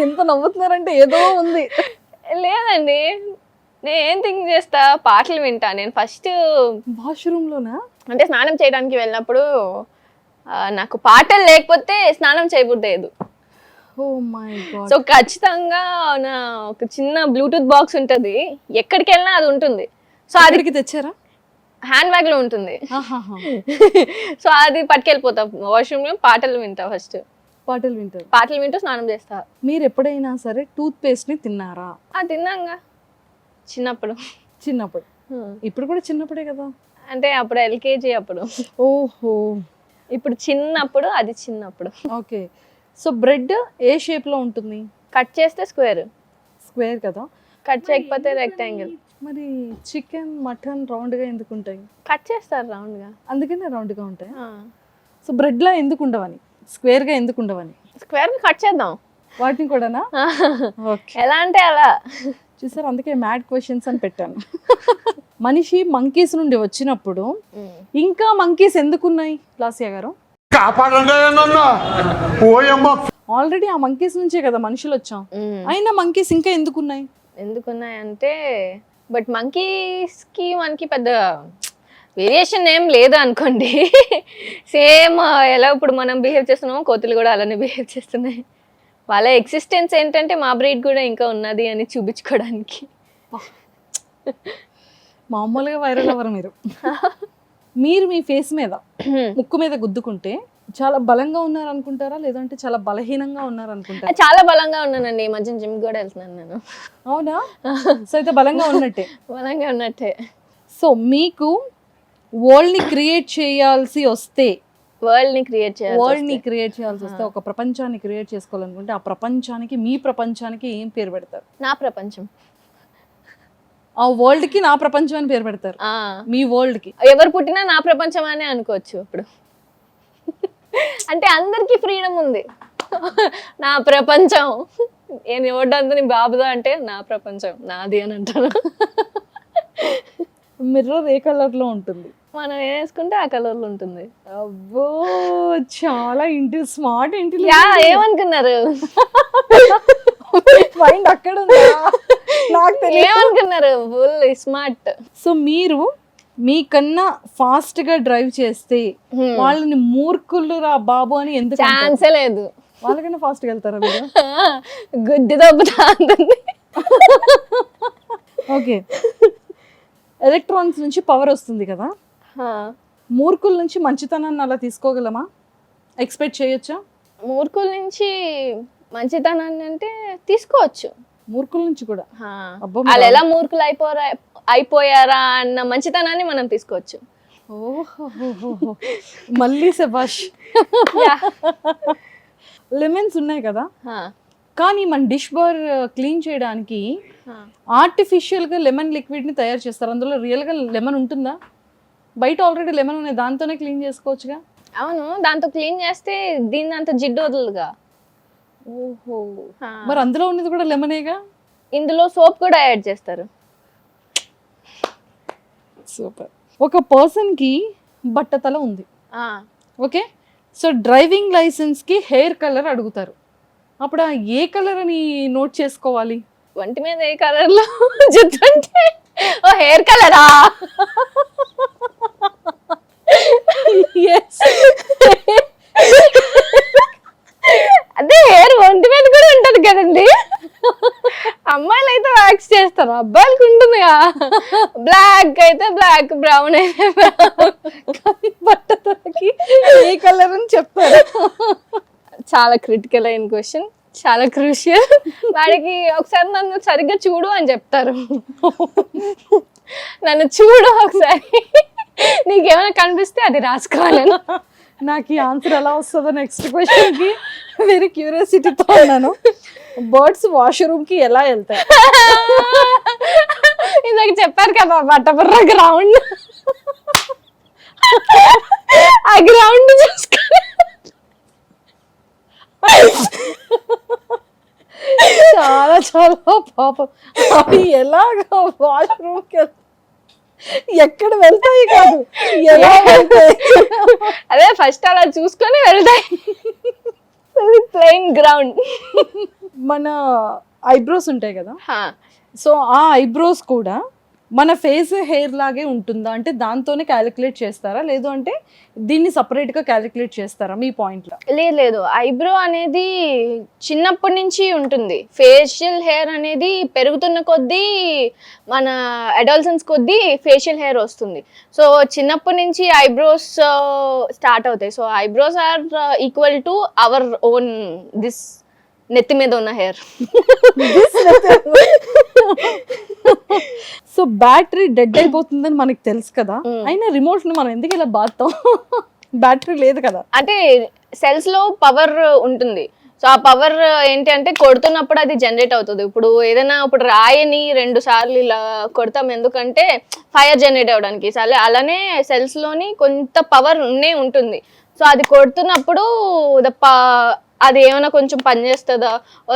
ఎంత నవ్వుతున్నారంటే ఏదో ఉంది. లేదండి, నేను ఏం థింక్ చేస్తా, పాటలు వింటా. నేను ఫస్ట్ వాష్రూమ్ లోనా అంటే స్నానం చేయడానికి వెళ్ళినప్పుడు నాకు పాటలు లేకపోతే స్నానం చేయబుద్దేదు. Oh my god. సో ఖచ్చితంగా నా ఒక చిన్న బ్లూటూత్ బాక్స్ ఉంటుంది, ఎక్కడికి వెళ్ళినా అది ఉంటుంది. సో అది తెచ్చారా? హ్యాండ్ బ్యాగ్ లో ఉంటుంది. సో అది పట్టుకెళ్ళిపోతా వాష్రూమ్ లో. పాటలు వింటా ఫస్ట్. పాటలు వింటారు? పాటలు వింటూ స్నానం చేస్తా. మీరు ఎప్పుడైనా సరే టూత్ పేస్ట్ ని తిన్నారా? తిన్నాగా చిన్నప్పుడు. చిన్నప్పుడు? ఇప్పుడు కూడా చిన్నప్పుడే కదా. అంటే అప్పుడు ఎల్కేజీ అప్పుడు. ఓహో, ఇప్పుడు చిన్నప్పుడు, అది చిన్నప్పుడు. ఓకే. సో బ్రెడ్ ఏ షేప్ లో ఉంటుంది? కట్ చేస్తే స్క్వేర్. స్క్వేర్ కదా. కట్ చేయకపోతే రెక్టాంగిల్. మరి చికెన్ మటన్ రౌండ్ గా ఎందుకు ఉంటాయి? కట్ చేస్తారు రౌండ్ గా, అందుకనే రౌండ్ గా ఉంటాయి. సో బ్రెడ్ లా ఎందుకు ఉండవని, స్క్వేర్ గా ఎందుకు ఉండవని? స్క్వేర్ గా కట్ చేద్దాం వాటిని కూడానా? ఓకే. ఎలా అంటే అలా. చూసారు, అందుకే మ్యాడ్ క్వశ్చన్స్ అని పెట్టాను. మనిషి మంకీస్ నుండి వచ్చినప్పుడు ఇంకా మంకీస్ ఎందుకున్నాయి లాస్యా గారు? ఆల్రెడీ ఆ మంకీస్ నుంచే కదా మనుషులు వచ్చాం, అయినా మంకీస్ ఇంకా ఎందుకున్నాయి? ఎందుకున్నాయంటే బట్ మంకీస్ కి మనకి పెద్ద వేరియేషన్ ఏం లేదు అనుకోండి. సేమ్ ఎలా ఇప్పుడు మనం బిహేవ్ చేస్తున్నామో కోతులు కూడా అలానే బిహేవ్ చేస్తున్నాయి. వాళ్ళ ఎగ్జిస్టెన్స్ ఏంటంటే మా బ్రీడ్ కూడా ఇంకా ఉన్నది అని చూపించుకోవడానికి. మామూలుగా వైరల్ అవ్వరు మీరు. మీరు మీ ఫేస్ మీద ముక్కు మీద గుద్దుకుంటే చాలా బలంగా ఉన్నారు అనుకుంటారా, లేదంటే చాలా బలహీనంగా ఉన్నారు అనుకుంటారా? చాలా బలంగా ఉన్నానండి. ఈ మధ్య జిమ్ కూడా వెళ్తున్నాను నేను. అవునా? సో అయితే బలంగా ఉన్నట్టే. బలంగా ఉన్నట్టే. సో మీకు వరల్డ్ ని క్రియేట్ చేయాల్సి వస్తే, వరల్డ్ ని క్రియేట్ చేయాల్సి వస్తే, ఒక ప్రపంచాన్ని క్రియేట్ చేసుకోవాలనుకుంటే ఆ ప్రపంచానికి, మీ ప్రపంచానికి ఏం పేరు పెడతారు? నా ప్రపంచం. ఆ వరల్డ్ కి నా ప్రపంచం అని పేరు పెడతారు. మీ వరల్డ్ కి ఎవరు పుట్టినా నా ప్రపంచం అనే అనుకోవచ్చు. ఇప్పుడు అంటే అందరికి ఫ్రీడమ్ ఉంది. నా ప్రపంచం నేను ఎవరిదంతా నీ బాబుదా అంటే నా ప్రపంచం నాది అని అంటాను. మిర్రర్ ఏ కలర్ లో ఉంటుంది? మనం వేసుకుంటే ఆ కలర్ లో ఉంటుంది. అబ్బో, చాలా స్మార్ట్. ఏమనుకున్నారు? మైండ్ అక్కడ ఉందా? నాకు తెలియదు. ఏమనుకున్నారు? Full smart. సో మీరు మీకన్నా ఫాస్ట్ గా డ్రైవ్ చేస్తే వాళ్ళని మూర్ఖులు రా బాబు అని ఎందుకు? ఛాన్సే లేదు. వాళ్ళకన్నా ఫాస్ట్ గా వెళ్తారా మీరు? గుడ్డి దొబ్బుతా ఉంటుంది. ఓకే, ఎలక్ట్రానిక్స్ నుంచి పవర్ వస్తుంది కదా, మూర్ఖుల నుంచి మంచితనాన్ని అలా తీసుకోగలమా? ఎక్స్పెక్ట్ చేయొచ్చా? మూర్ఖుల నుంచి మంచితనాన్ని అంటే తీసుకోవచ్చు. మూర్ఖుల నుంచి కూడా. హా. అబ్బో, వాళ్ళు ఎలా మూర్ఖులు అయిపోయారా అన్న మంచితనాన్ని మనం తీసుకోవచ్చు. ఓహో మళ్ళీ శభాష్. లెమన్స్ ఉన్నాయి కదా, హా. కానీ మన డిష్ బార్ క్లీన్ చేయడానికి హా. ఆర్టిఫిషియల్గా లెమన్ లిక్విడ్ని తయారు చేస్తారు. అందులో రియల్గా లెమన్ ఉంటుందా? బయట ఆల్రెడీ లెమన్ ఉన్నాయి, దాంతోనే క్లీన్ చేసుకోవచ్చుగా. అవును, దాంతో క్లీన్ చేస్తే దీన్ని అంత జిడ్డు వదలదుగా. ఓహో, హా. మరి అందులో ఉన్నది కూడా లెమనేగా. ఇందులో సోప్ కూడా యాడ్ చేస్తారు. సూపర్. ఒక పర్సన్కి బట్టతల ఉంది, ఆ. ఓకే. సో డ్రైవింగ్ లైసెన్స్కి హెయిర్ కలర్ అడుగుతారు. అప్పుడు ఆ ఏ కలర్ అని నోట్ చేసుకోవాలి? వంటి మీద ఏ కలర్ లో జుట్టు అంటే ఓ హెయిర్ కలరా? అదే హెయిర్ ఒంటి మీద కూడా ఉంటది కదండి. అమ్మాయిలు అయితే వ్యాక్స్ చేస్తారు, అబ్బాయిలకు ఉంటుందిగా. బ్లాక్ అయితే బ్లాక్, బ్రౌన్ అయితే బ్రౌన్. బట్టతలకి ఏ కలర్ అని చెప్తారు? చాలా క్రిటికల్ అయిన క్వశ్చన్, చాలా క్రూషియల్. వాడికి ఒకసారి నన్ను సరిగ్గా చూడు అని చెప్తారు. నన్ను చూడు ఒకసారి, నీకేమైనా కనిపిస్తే అది రాసుకోవాలని. నాకు ఈ ఆన్సర్ ఎలా వస్తుందో నెక్స్ట్ క్వశ్చన్కి వెరీ క్యూరియాసిటీతో ఉన్నాను. బర్డ్స్ వాష్రూమ్కి ఎలా వెళ్తాయి? ఇందాక చెప్పారు కదా బట్టబుర్ర గ్రౌండ్, ఆ గ్రౌండ్ చూసుకొని చాలా చాలా పాపం, అవి ఎలాగా వాష్రూమ్కి ఎక్కడ వెళ్తాయి కాదు, ఎలా వెళ్తాయి? అదే ఫస్ట్ అలా చూసుకొని వెళ్తాయి. Plain ground. మన ఐబ్రోస్ ఉంటాయి కదా, సో ఆ ఐబ్రోస్ కూడా మన ఫేస్ హెయిర్ లాగే ఉంటుందా? అంటే దాంతోనే క్యాలిక్యులేట్ చేస్తారా, లేదు అంటే దీన్ని సపరేట్గా క్యాలిక్యులేట్ చేస్తారా మీ పాయింట్లో? లేదు, ఐబ్రో అనేది చిన్నప్పటి నుంచి ఉంటుంది. ఫేషియల్ హెయిర్ అనేది పెరుగుతున్న కొద్దీ, మన అడల్సన్స్ కొద్దీ ఫేషియల్ హెయిర్ వస్తుంది. సో చిన్నప్పటి నుంచి ఐబ్రోస్ స్టార్ట్ అవుతాయి. So eyebrows are equal to our own this నెత్తి మీద ఉన్న హెయిర్. సో బ్యాటరీ డెడ్ అయిపోతుందని మనకి తెలుసు కదా, అయినా రిమోట్ ని మనం ఎందుకు ఇలా బాధతాం? బ్యాటరీ లేదు కదా. అంటే సెల్స్ లో పవర్ ఉంటుంది. సో ఆ పవర్ ఏంటి అంటే కొడుతున్నప్పుడు అది జనరేట్ అవుతుంది. ఇప్పుడు ఏదైనా ఇప్పుడు రాయిని 2 సార్లు ఇలా కొడతాం, ఎందుకంటే ఫైర్ జనరేట్ అవ్వడానికి. అలానే సెల్స్ లోని కొంత పవర్ ఉంటుంది. సో అది కొడుతున్నప్పుడు అది ఏమైనా కొంచెం పని చేస్తుందా,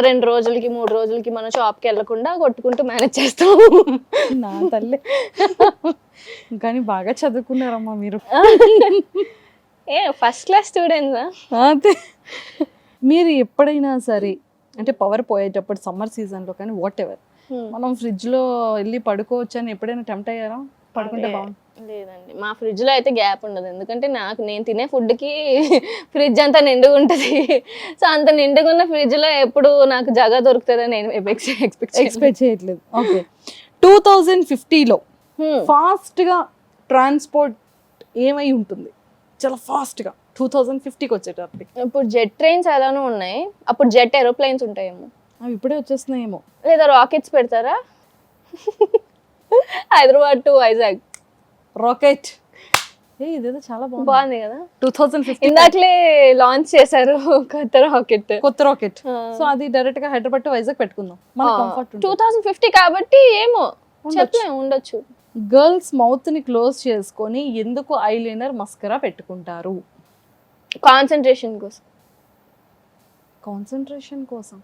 2 రోజులకి 3 రోజులకి మనం షాప్కి వెళ్ళకుండా కొట్టుకుంటూ మేనేజ్ చేస్తాం. నా తల్లి, కానీ బాగా చదువుకున్నారమ్మా మీరు. ఫస్ట్ క్లాస్ స్టూడెంట్సా? అదే. మీరు ఎప్పుడైనా సరే అంటే పవర్ పోయేటప్పుడు సమ్మర్ సీజన్లో కానీ వాట్ ఎవర్, మనం ఫ్రిడ్జ్లో వెళ్ళి పడుకోవచ్చు అని ఎప్పుడైనా టెంప్ట్ అయ్యారా? పడుకుంటే బాగుంది. లేదండి, మా ఫ్రిడ్జ్ లో అయితే గ్యాప్ ఉండదు. ఎందుకంటే నేను తినే ఫుడ్ కి ఫ్రిడ్జ్ అంతా నిండుగా ఉంటది. సో అంత నిండుగా ఉన్న ఫ్రిడ్జ్ లో ఎప్పుడు నాకు జగ దొరుకుతుందని నేను ఎక్స్పెక్ట్ చేయట్లేదు. ఓకే, 2050లో ఫాస్ట్గా ట్రాన్స్పోర్ట్ ఏమై ఉంటుంది? చాలా ఫాస్ట్గా 2050కి వచ్చేటప్పటికి. ఇప్పుడు జెట్ ట్రైన్స్ ఎలానో ఉన్నాయి, అప్పుడు జెట్ ఏరోప్లేన్స్ ఉంటాయేమో. అవి ఇప్పుడే వచ్చేస్తున్నాయేమో. లేదా రాకెట్స్ పెడతారా? Hyderabad to Vizag rocket. ఇదేదో చాలా బాగుంది కదా. 2050 ఇందాకలే లాంచ్ చేశారు కొత్త రాకెట్. సో అది డైరెక్ట్ గా హైదరాబాద్ టు వైజాగ్ పెట్టుకుందాం. మన కంఫర్ట్ 2050 కాబట్టి ఏమో చెప్పలేము, ఉండొచ్చు. గర్ల్స్ మౌత్ ని క్లోజ్ చేసుకొని ఎందుకు ఐలైనర్ మస్కరా పెట్టుకుంటారు? కాన్సన్ట్రేషన్ కోసం. కాన్సన్ట్రేషన్ కోసం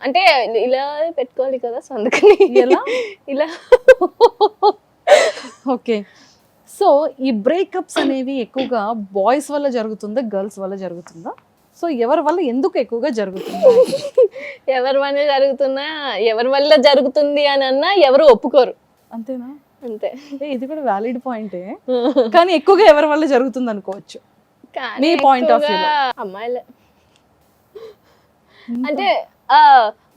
అంటే ఇలా పెట్టుకోవాలి కదా, సో అందుకని ఎలా ఇలా. ఓకే, సో ఈ బ్రేకప్స్ అనేవి ఎక్కువగా బాయ్స్ వల్ల జరుగుతుందా, గర్ల్స్ వల్ల జరుగుతుందా? సో ఎవరి వల్ల ఎందుకు ఎక్కువగా జరుగుతుందా? ఎవరి వల్ల జరుగుతున్నా, ఎవరి వల్ల జరుగుతుంది అని అన్నా ఎవరు ఒప్పుకోరు. అంతేనా? అంతే. ఇది కూడా వ్యాలిడ్ పాయింటే, కానీ ఎక్కువగా ఎవరి వల్ల జరుగుతుంది అనుకోవచ్చు మీ పాయింట్ ఆఫ్ వ్యూ. అమ్మాయిలే. అంటే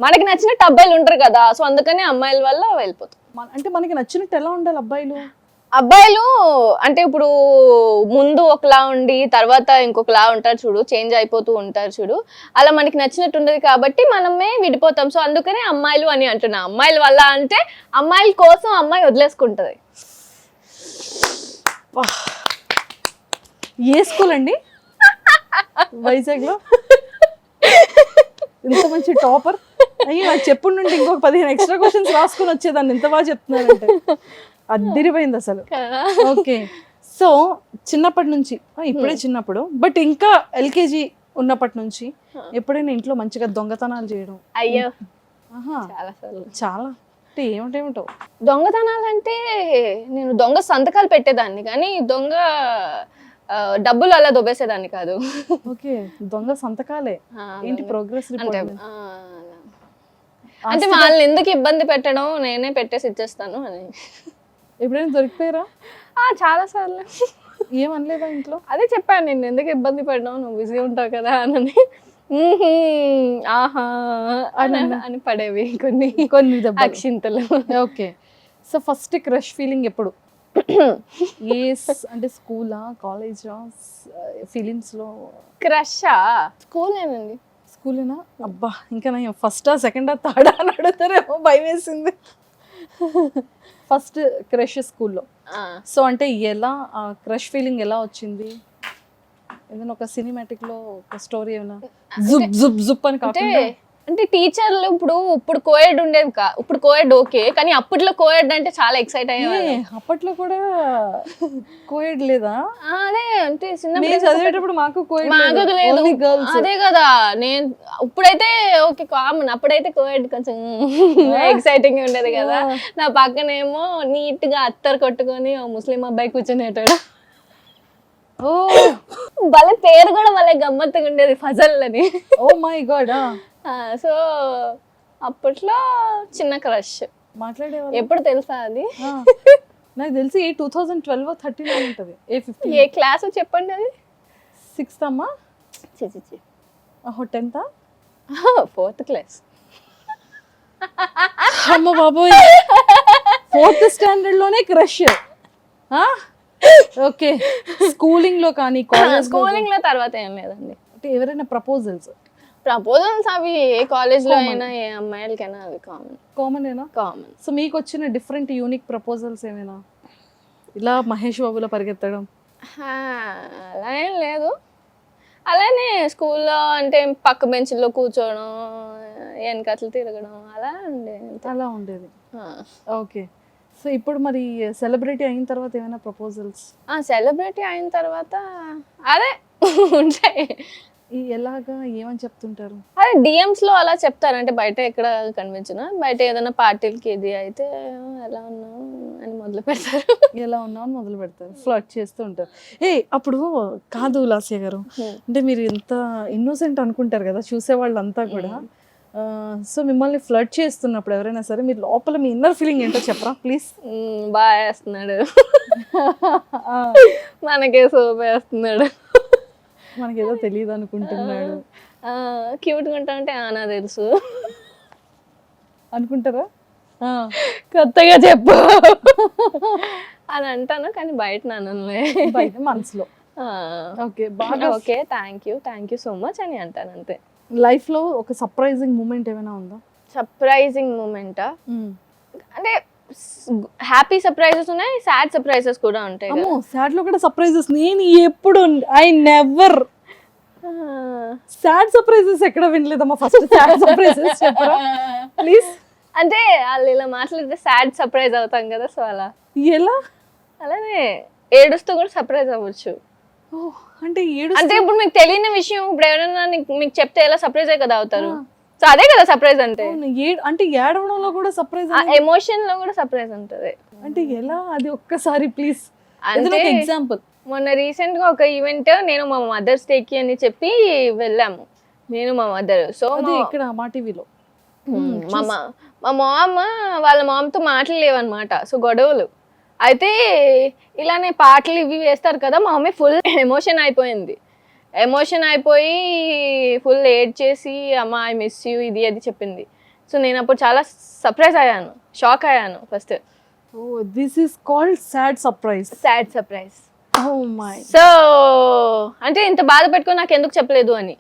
మనకి నచ్చినట్టు అబ్బాయిలు ఉంటారు కదా, సో అందుకని అమ్మాయిల వల్ల వెళ్ళిపోతాం. అంటే మనకి నచ్చినట్టు ఎలా ఉండాలి అబ్బాయిలు? అబ్బాయిలు అంటే ఇప్పుడు ముందు ఒకలా ఉండి తర్వాత ఇంకొకలా ఉంటారు చూడు, చేంజ్ అయిపోతూ ఉంటారు చూడు, అలా మనకి నచ్చినట్టు ఉండదు కాబట్టి మనమే విడిపోతాం. సో అందుకనే అమ్మాయిలు అని అంటున్నా. అమ్మాయిల వల్ల అంటే అమ్మాయిల కోసం అమ్మాయి వదిలేసుకుంటది. ఏ స్కూల్ అండి వైజాగ్లో? ఇంత మంచి టాపర్ అయ్యి నాకు చెప్పుడు నుండి ఇంకొక 15 ఎక్స్ట్రా క్వశ్చన్స్ రాసుకొని వచ్చేదాన్ని. ఇంత బాగా చెప్తున్నారంటే అద్దిరిపోయింది అసలు. ఓకే, సో చిన్నప్పటి నుంచి ఇప్పుడే చిన్నప్పుడు బట్ ఇంకా ఎల్కేజీ ఉన్నప్పటి నుంచి ఎప్పుడైనా ఇంట్లో మంచిగా దొంగతనాలు చేయడం? అయ్యో ఆహా, చాలాసార్లు. చాలా అంటే ఏమిటేమిటో. దొంగతనాలు అంటే నేను దొంగ సంతకాలు పెట్టేదాన్ని కానీ దొంగ డబ్బులు అలా దొబ్బేసేదాన్ని కాదు. ఓకే, దొంగ సంతకాలే. ఏంటి ప్రోగ్రెస్ అంటే రిపోర్ట్? అంటే వాళ్ళని ఎందుకు ఇబ్బంది పెట్టడం, నేనే పెట్టేసి ఇచ్చేస్తాను అని. ఎప్పుడైనా దొరికిపోయారా? చాలా సార్లు. ఏమనలేదా ఇంట్లో? అదే చెప్పాను, నేను ఎందుకు ఇబ్బంది పడ్డావు, నువ్వు బిజీ ఉంటావు కదా అని. ఆహా అని పడేవి కొన్ని కొన్ని దెబ్బలు. అక్షింతలు. Okay, so first crush feeling ఎప్పుడు? అంటే స్కూలా, కాలేజా, ఫీలింగ్స్లో? క్రషా స్కూలేనండి. స్కూలేనా? అబ్బా, ఇంకా నేను ఫస్టా సెకండా థర్డా అని అడుగుతారేమో భయం వేసింది. ఫస్ట్ క్రష్ స్కూల్లో. సో అంటే ఎలా క్రష్ ఫీలింగ్ ఎలా వచ్చింది? ఏదైనా ఒక సినిమాటిక్లో ఒక స్టోరీ ఏమైనా జుప్ జుప్ జుప్ అని కాకుండా? అంటే టీచర్లు ఇప్పుడు కోయడ్ ఉండేది ఇప్పుడు కోయడ్ ఓకే, కానీ అప్పట్లో కోయడ్ అంటే చాలా ఎక్సైట్ అయ్యేది. అప్పట్లో కూడా కోయడ్ లేదా? అదే అంటే చదివేటప్పుడు మాకు మాకు లేదు. అదే కదా, నేను ఇప్పుడైతే ఓకే కామన్, అప్పుడైతే కోయడ్ కొంచెం ఎక్సైటింగ్ ఉండేది కదా. నా పక్కనేమో నీట్ గా అత్తరు కొట్టుకొని ముస్లిం అబ్బాయి కూర్చునేటాడు. ఓ భలే పేరు కూడా భలే గమ్మత్తుగా ఉండేది, ఫజల్ అని. ఓ మై గాడ్. సో అప్పట్లో చిన్న క్రష్. మాట్లాడేవాళ్ళు ఎప్పుడు తెలుసా అది? నాకు తెలిసి 2012-13 ఉంటుంది. ఏ క్లాస్ చెప్పండి అది? 6th అమ్మా? 10th? 4th class. అమ్మ బాబోయ్, 4th స్టాండర్డ్ లోనే క్రష్. ఓకే, స్కూలింగ్ లో కానీ కాలేజ్? స్కూలింగ్ లో తర్వాత ఏం లేదండి. అంటే ఎవరైనా ప్రపోజల్స్ అవి ఏ కాలేజ్ లో అయినా ఏ అమ్మాయిలకైనా అవి కామన్. సో మీకు వచ్చిన డిఫరెంట్ యూనిక్ ప్రపోజల్స్ ఏమైనా? ఇలా మహేష్ బాబులో పరిగెత్తడం అలా ఏం లేదు. అలానే స్కూల్లో అంటే పక్క బెంచ్లో కూర్చోవడం, వెనకట్లు తిరగడం అలా ఉండేది. ఓకే, సో ఇప్పుడు మరి సెలబ్రిటీ అయిన తర్వాత ఏమైనా ప్రపోజల్స్? సెలబ్రిటీ అయిన తర్వాత అదే ఉంటాయి. ఎలాగా, ఏమని చెప్తుంటారు? అదే డిఎమ్స్ లో అలా చెప్తారు. అంటే బయట ఎక్కడ కనిపించినా, బయట ఏదైనా పార్టీలకి ఇది అయితే ఎలా ఉన్నావు అని మొదలు పెడతారు. ఎలా ఉన్నావు అని మొదలు పెడతారు, ఫ్లర్ట్ చేస్తూ ఉంటారు. అప్పుడు కాదు లాస్య గారు, అంటే మీరు ఎంత ఇన్నోసెంట్ అనుకుంటారు కదా చూసేవాళ్ళంతా కూడా. సో మిమ్మల్ని ఫ్లర్ట్ చేస్తున్నప్పుడు ఎవరైనా సరే మీరు లోపల మీ ఇన్నర్ ఫీలింగ్ ఏంటో చెప్పరా ప్లీజ్? బాగా వేస్తున్నాడు, మనకే సోప్ వేస్తున్నాడు, మనకేదో తెలియదు అనుకుంటున్నాడు, క్యూట్గా ఉంటా అంటే నాకు తెలుసు అనుకుంటారా? కొత్తగా చెప్పు అని అంటాను, కానీ బయట నన్నులే, బయట మనసులో ఓకే బాగా okay thank you so much అని అంటాను అంతే. లైఫ్లో ఒక సర్ప్రైజింగ్ మూమెంట్ ఏమైనా ఉందా? సర్ప్రైజింగ్ మూమెంటా అంటే హ్యాపీ సర్ప్రైజెస్ ఉన్నాయి, సాడ్ సర్ప్రైజెస్ కూడా ఉంటాయి. అమ్మో, సాడ్ లో కూడా సర్ప్రైజెస్? నేను ఎప్పుడు ఐ నెవర్ సాడ్ సర్ప్రైజెస్ ఎక్కడ వినలేదమ్మా. ఫస్ట్ సాడ్ సర్ప్రైజెస్ చెప్పరా ప్లీజ్? అంటే వాళ్ళు ఇలా మాట్లాడితే సాడ్ సర్ప్రైజ్ అవుతాం కదా, సో అలా. ఎలా? అలానే ఏడుస్తూ కూడా సర్ప్రైజ్ అవ్వచ్చు. అంటే అంటే ఇప్పుడు మీకు తెలియని విషయం ఇప్పుడు ఎవరైనా మీకు చెప్తే ఎలా సర్ప్రైజ్ కదా అవుతారు, సో అదే కదా సర్ప్రైజ్ అంటే. అంటే ఏడవడంలో కూడా సర్ప్రైజ్, ఎమోషన్ లో కూడా సర్ప్రైజ్ ఉంటది. అంటే ఎలా? అది ఒక్కసారి ప్లీజ్ ఎగ్జాంపుల్. మొన్న రీసెంట్ గా ఒక ఈవెంట్, నేను మా మదర్స్ డేకి అని చెప్పి వెళ్ళాము, నేను మా మదర్. సో అది ఇక్కడ మా టీవీలో మా మామ్ వాళ్ళ మామ్తో మాటలు లేవన్నమాట, సో గొడవలు అయితే ఇలానే పాటలు ఇవి వేస్తారు కదా, మా మమ్మీ ఫుల్ ఎమోషన్ అయిపోయి ఫుల్ ఏడ్ చేసి అమ్మ ఐ మిస్ యూ ఇది అది చెప్పింది. సో నేను అప్పుడు చాలా సర్ప్రైజ్ అయ్యాను, షాక్ అయ్యాను first. Oh this is called sad surprise. Sad surprise. Oh my. So అంటే ఇంత బాధ పెట్టుకొని నాకు ఎందుకు చెప్పలేదు అని.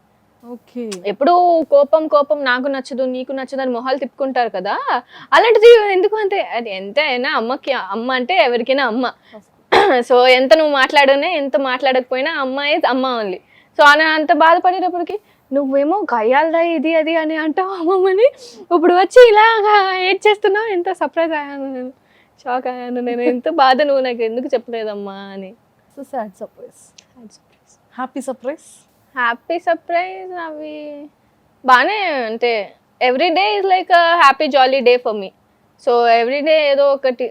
ఓకే. ఎప్పుడు కోపం కోపం నాకు నచ్చదు నీకు నచ్చదు అని మొహాలు తిప్పుకుంటారు కదా, అలాంటిది ఎందుకు అంటే అది ఎంత అయినా అమ్మకి అమ్మ అంటే ఎవరికైనా అమ్మ. సో ఎంత నువ్వు మాట్లాడనే ఎంత మాట్లాడకపోయినా అమ్మ ఇస్ అమ్మ ఓన్లీ. సో అని అంత బాధపడేటప్పటికి నువ్వేమో గయ్యాలదా ఇది అది అని అంటావు అమ్మమ్మని, ఇప్పుడు వచ్చి ఇలాగా ఏడ్ చేస్తున్నావు. ఎంత సర్ప్రైజ్ అయ్యాను నేను, షాక్ అయ్యాను నేను, ఎంత బాధ నువ్వు నాకు ఎందుకు చెప్పలేదమ్మా అని. So sad surprise. Happy surprise. Happy surprise అవి బాగానే అంటే every day is like happy jolly day for me. So every day ఏదో ఒకటి.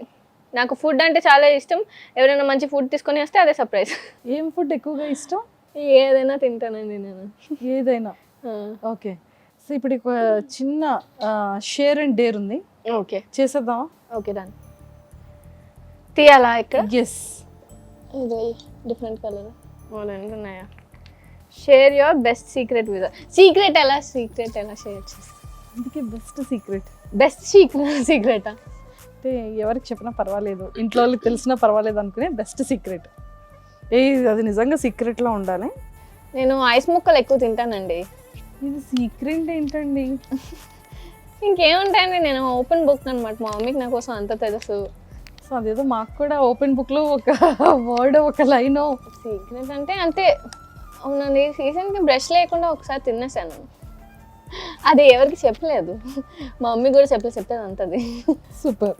నాకు ఫుడ్ అంటే చాలా ఇష్టం. ఎవరైనా మంచి ఫుడ్ తీసుకొని వస్తే అదే సర్ప్రైజ్. ఏం ఫుడ్ ఎక్కువగా ఇష్టం? ఏదైనా తింటానండి నేను. ఏదైనా. ఓకే. సో ఇప్పుడు ఒక చిన్న షేర్ అండ్ డేర్ ఉంది. ఓకే చేసేద్దామా? ఓకే దాన్ని తీయాలా ఇక్కడ? ఎస్. ఇది డిఫరెంట్ కలర్ ఉన్నాయా? Share your best secret with. Secret ఎలా షేర్ చేస్తా? అందుకే బెస్ట్ సీక్రెట్. బెస్ట్ సీక్రెటా అంటే ఎవరికి చెప్పినా పర్వాలేదు, ఇంట్లో వాళ్ళకి తెలిసినా పర్వాలేదు అనుకునే బెస్ట్ సీక్రెట్. అది నిజంగా సీక్రెట్లో ఉండాలి. నేను ఐస్ ముక్కలు ఎక్కువ తింటానండి. ఇది సీక్రెట్ ఏంటండి? ఇంకేముంటాయండి, నేను ఓపెన్ బుక్ అనమాట. మా మమ్మీకి నా కోసం అంత తెలుసు. సో అదేదో మాకు కూడా ఓపెన్ బుక్లో ఒక వర్డ్ ఒక లైన్. సీక్రెట్ అంటే అంతే. అవునండి, సీజన్కి బ్రష్ లేకుండా ఒకసారి తినేసాను. అది ఎవరికి చెప్పలేదు, మా మమ్మీ కూడా చెప్పలేదు అంతది. Super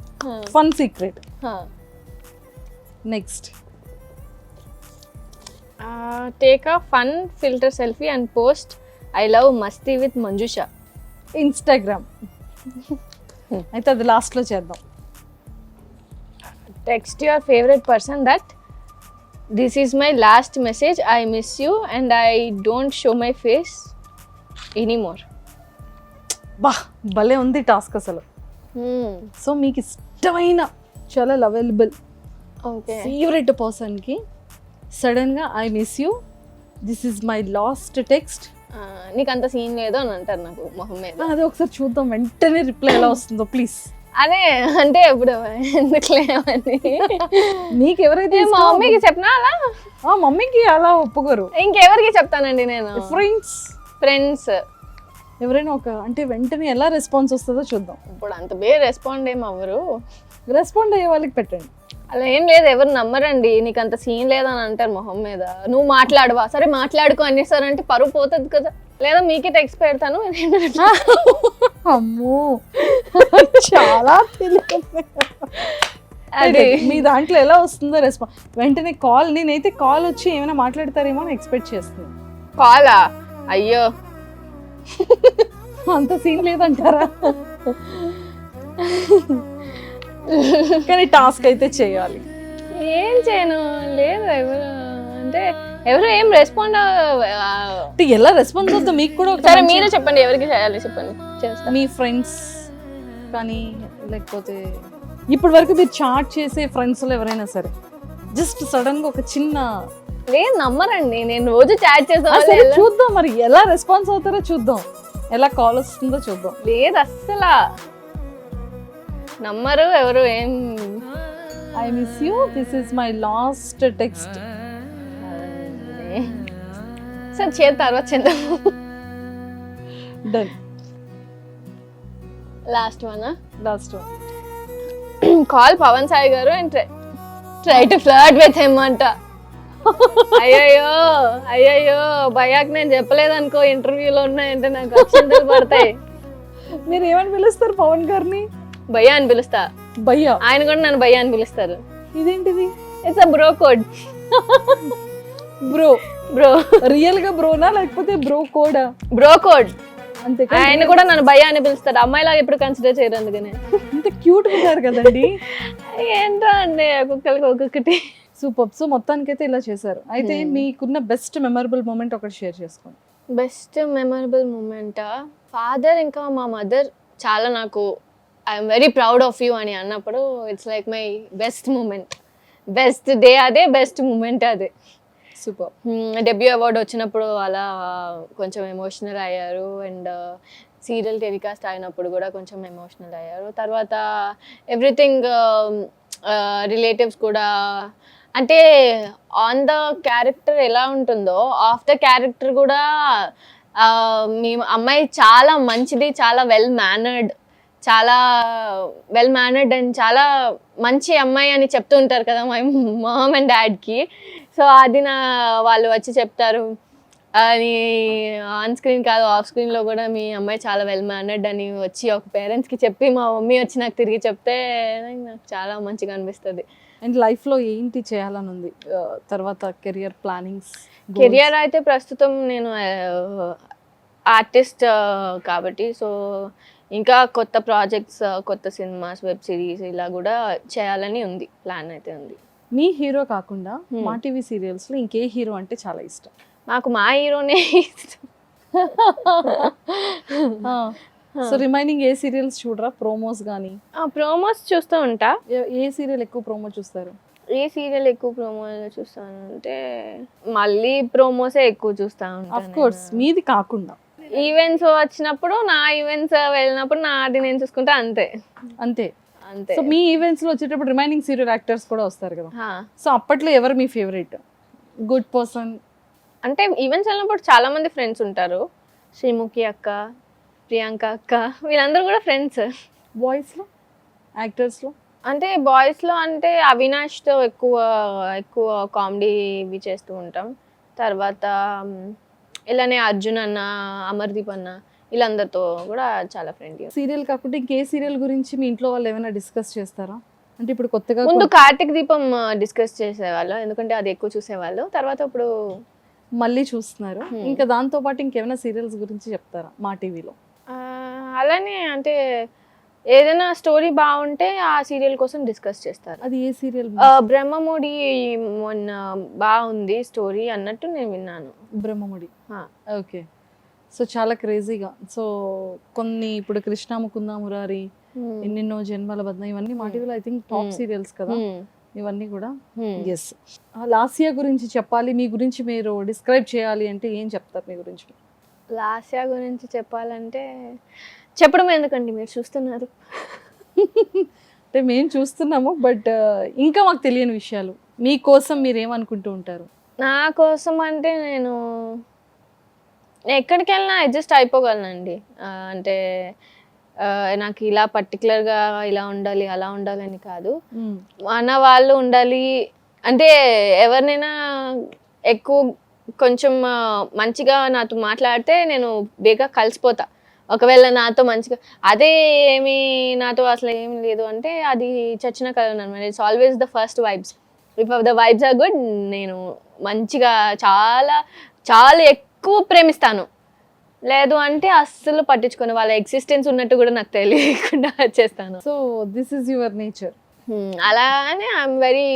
fun secret. Next, take a fun filter selfie and post I love మస్తీ విత్ మంజుష ఇన్స్టాగ్రామ్. అయితే అది లాస్ట్లో చేద్దాం. Text your favourite person that this is my last message, I miss you and I don't show my face anymore. బా భలే ఉంది టాస్క్ అసలు. సో మీకు ఇష్టమైన చాలా లవబుల్ ఓకే ఫేవరెట్ పర్సన్కి సడన్గా I miss you, this is my last text. నీకు అంత సీన్ లేదు అని అంటారు నాకు మొహం మీద. అదే ఒకసారి చూద్దాం వెంటనే రిప్లై ఎలా వస్తుందో ప్లీజ్. అదే అంటే ఇప్పుడు ఎందుకు లేవని మీకు ఎవరైతే మా మమ్మీకి చెప్పినా అలా, మమ్మీకి అలా ఒప్పుకోరు. ఇంకెవరికి చెప్తానండి నేను? ఫ్రెండ్స్ ఎవరైనా ఒక అంటే వెంటనే ఎలా రెస్పాన్స్ వస్తుందో చూద్దాం. ఇప్పుడు అంత రెస్పాండ్ ఏం అవ్వరు. రెస్పాండ్ అయ్యే వాళ్ళకి పెట్టండి. అలా ఏం లేదు, ఎవరు నమ్మరండి. నీకు అంత సీన్ లేదని అంటారు మొహం మీద. నువ్వు మాట్లాడవా, సరే మాట్లాడుకో అనేసారంటే పరువు పోతుంది కదా. లేదా మీకే టెక్స్ట్ పెడతాను. అమ్మో చాలా అదే మీ దాంట్లో ఎలా వస్తుందో రెస్పాన్స్. వెంటనే కాల్, నేనైతే కాల్ వచ్చి ఏమైనా మాట్లాడతారేమో అని ఎక్స్పెక్ట్ చేస్తున్నాను. కాలా? అయ్యో అంత సీన్ లేదంటారా? కానీ టాస్క్ అయితే చేయాలి. ఏం చేయను లేదు. ఎవరు అంటే ఎవరు ఏం రెస్పాండ్ అంటే ఎలా రెస్పాన్స్ అవుతుందో మీకు కూడా సరే మీరే చెప్పండి, ఎవరికి చేయాలి చెప్పండి, చేస్తా. మీ ఫ్రెండ్స్ కానీ లేకపోతే ఇప్పటి వరకు మీరు చాట్ చేసే ఫ్రెండ్స్లో ఎవరైనా సరే జస్ట్ సడన్గా ఒక చిన్న లేదు నమ్మరండి. నేను రోజు చాట్ చేసా. చూద్దాం మరి ఎలా రెస్పాన్స్ అవుతారో చూద్దాం, ఎలా కాల్ వస్తుందో చూద్దాం. లేదు అస్సలు నమ్మరు ఎవరు. ఏం I miss you, this is my last text. సరే చేద్దాం, తర్వాత చేద్దాం. Done. Last one last one. Call Pavan Sai గారు and try to flirt with him అంట. అయ్యయ్యో భయాక్ నేను చెప్పలేదు అనుకో, ఇంటర్వ్యూలో ఉన్నాయంటే నాకు అక్షంతలు పడతాయి. మీరు ఏమని పిలుస్తారు పవన్ గారిని? భయ్యా అని పిలుస్తా. భయ్యా? ఆయన కూడా నన్ను భయ్యా అని పిలుస్తారు. ఇదేంటిది? It's a bro code. Bro bro real గా బ్రోనా లేకపోతే బ్రో కోడా? బ్రో కోడ్ అంతే. ఆయన కూడా నన్ను భయ్యా అని పిలుస్తారు. అమ్మాయిలాగా ఎప్పుడు కన్సిడర్ చేయరు అందుకనే. ఇంత క్యూట్ ఉన్నారు కదండి. ఏంటో అండి ఒక్కొక్కరికి ఒక్కొక్కటి. సూపర్. సో మొత్తానికైతే ఇలా చేశారు. అయితే మీకున్న బెస్ట్ మెమరబుల్ మూమెంట్ ఒకటి షేర్ చేసుకోండి. బెస్ట్ మెమరబుల్ మూమెంటా? ఫాదర్ ఇంకా మా మదర్ చాలా నాకు I'm very proud of you అని అన్నప్పుడు it's like my best moment. Best day అదే, బెస్ట్ మూమెంట్ అదే. సూపర్. డెబ్యూ అవార్డు వచ్చినప్పుడు అలా కొంచెం ఎమోషనల్ అయ్యారు. అండ్ సీరియల్ టెలికాస్ట్ అయినప్పుడు కూడా కొంచెం ఎమోషనల్ అయ్యారు. తర్వాత ఎవ్రీథింగ్ రిలేటివ్స్ కూడా అంటే ఆన్ ద క్యారెక్టర్ ఎలా ఉంటుందో ఆఫ్ ద క్యారెక్టర్ కూడా మీ అమ్మాయి చాలా మంచిది, చాలా చాలా వెల్ మేనర్డ్ అండ్ చాలా మంచి అమ్మాయి అని చెప్తూ ఉంటారు కదా మై మామ్ అండ్ డాడ్కి. సో అది వాళ్ళు వచ్చి చెప్తారు అని ఆన్ స్క్రీన్ కాదు ఆఫ్ స్క్రీన్లో కూడా మీ అమ్మాయి చాలా వెల్ మేనర్డ్ అని వచ్చి ఒక పేరెంట్స్కి చెప్పి మా మమ్మీ వచ్చి నాకు తిరిగి చెప్తే నాకు చాలా మంచిగా అనిపిస్తుంది. అండ్ లైఫ్లో ఏంటి చేయాలని ఉంది తర్వాత కెరియర్ ప్లానింగ్స్? కెరియర్ అయితే ప్రస్తుతం నేను ఆర్టిస్ట్ కాబట్టి సో ఇంకా కొత్త ప్రాజెక్ట్స్, కొత్త సినిమాస్, వెబ్ సిరీస్ ఇలా కూడా చేయాలని ఉంది, ప్లాన్ అయితే ఉంది. మీ హీరో కాకుండా మా టీవీ సీరియల్స్లో ఇంకే హీరో అంటే చాలా ఇష్టం? నాకు మా హీరోనే ఇష్టం. సో రిమైనింగ్ ఏ సీరియల్స్ చూడరా? ప్రోమోస్ కానీ? ప్రోమోస్ చూస్తూ ఉంటా. ఏ సీరియల్ ఎక్కువ ప్రోమో చూస్తారు? ఏ సీరియల్ ఎక్కువ ప్రోమో చూస్తాను అంటే మళ్ళీ ప్రోమోసే ఎక్కువ చూస్తా ఉంటాను. ఆఫ్ కోర్స్ మీది కాకుండా ఈవెంట్స్ వచ్చినప్పుడు నా ఈవెంట్స్ వెళ్ళినప్పుడు నాది నేను చూసుకుంటా, అంతే అంతే. అంతే. సో మీ ఈవెంట్స్ లో వచ్చేటప్పుడు రిమైనింగ్ సీరియల్ యాక్టర్స్ కూడా వస్తారు కదా, సో అప్పట్లో ఎవరు మీ ఫేవరెట్ గుడ్ పర్సన్? అంటే ఈవెంట్స్ వెళ్ళినప్పుడు చాలా మంది ఫ్రెండ్స్ ఉంటారు. శ్రీముఖి అక్క, ప్రియాంక అక్క, వీళ్ళందరూ కూడా ఫ్రెండ్స్. బాయ్స్లో యాక్టర్స్లో అంటే బాయ్స్లో అంటే అవినాష్తో ఎక్కువ కామెడీ ఇవి చేస్తూ ఉంటాం. తర్వాత ఇలానే అర్జున్ అన్న, అమర్దీప్ అన్న, వీళ్ళందరితో కూడా చాలా ఫ్రెండ్లీ. సీరియల్ కాకుండా ఇంకే సీరియల్ గురించి మీ ఇంట్లో వాళ్ళు ఏమైనా డిస్కస్ చేస్తారా? అంటే ఇప్పుడు కొత్తగా ముందు కార్తీక్ దీపం డిస్కస్ చేసేవాళ్ళు, ఎందుకంటే అది ఎక్కువ చూసేవాళ్ళు. తర్వాత ఇప్పుడు మళ్ళీ చూస్తున్నారు. ఇంకా దాంతో పాటు ఇంకేమైనా సీరియల్స్ గురించి చెప్తారా మా టీవీలో? అలానే అంటే ఏదైనా స్టోరీ బాగుంటే ఆ సీరియల్ కోసం డిస్కస్ చేస్తారు. అది ఏ సీరియల్? బ్రహ్మముడి మొన్న బాగుంది స్టోరీ అన్నట్టు నేను విన్నాను. బ్రహ్మముడి, ఓకే. సో చాలా క్రేజీగా. సో కొన్ని ఇప్పుడు కృష్ణ ముకుంద మురారి, ఎన్నెన్నో జన్మల బద్న, ఇవన్నీ మా టీవీలో ఐ థింక్ టాప్ సీరియల్స్ కదా ఇవన్నీ కూడా. ఎస్. లాస్యా గురించి చెప్పాలి, మీ గురించి మీరు డిస్క్రైబ్ చేయాలి అంటే ఏం చెప్తారు మీ గురించి? లాస్యా గురించి చెప్పాలంటే చెప్పడం ఎందుకండి, మీరు చూస్తున్నారు. అంటే మేము చూస్తున్నాము, బట్ ఇంకా మాకు తెలియని విషయాలు మీకోసం మీరు ఏమనుకుంటూ ఉంటారు? నా కోసం అంటే నేను ఎక్కడికి వెళ్ళినా అడ్జస్ట్ అయిపోగలనండి. అంటే నాకు ఇలా పర్టికులర్గా ఇలా ఉండాలి అలా ఉండాలి అని కాదు, మన వాళ్ళు ఉండాలి. అంటే ఎవరినైనా ఎక్కువ కొంచెం మంచిగా నాతో మాట్లాడితే నేను బేగా కలిసిపోతా. ఒకవేళ నాతో మంచిగా అదే ఏమి నాతో అసలు ఏమి లేదు అంటే అది చచ్చిన కలవను అనమాట. It's always the first vibes. If the vibes are good, నేను మంచిగా చాలా చాలా ఎక్కువ ప్రేమిస్తాను. లేదు అంటే అస్సలు పట్టించుకొని వాళ్ళ ఎగ్జిస్టెన్స్ ఉన్నట్టు కూడా నాకు తెలియకుండా చేస్తాను. So this is your nature. అలానే I'm very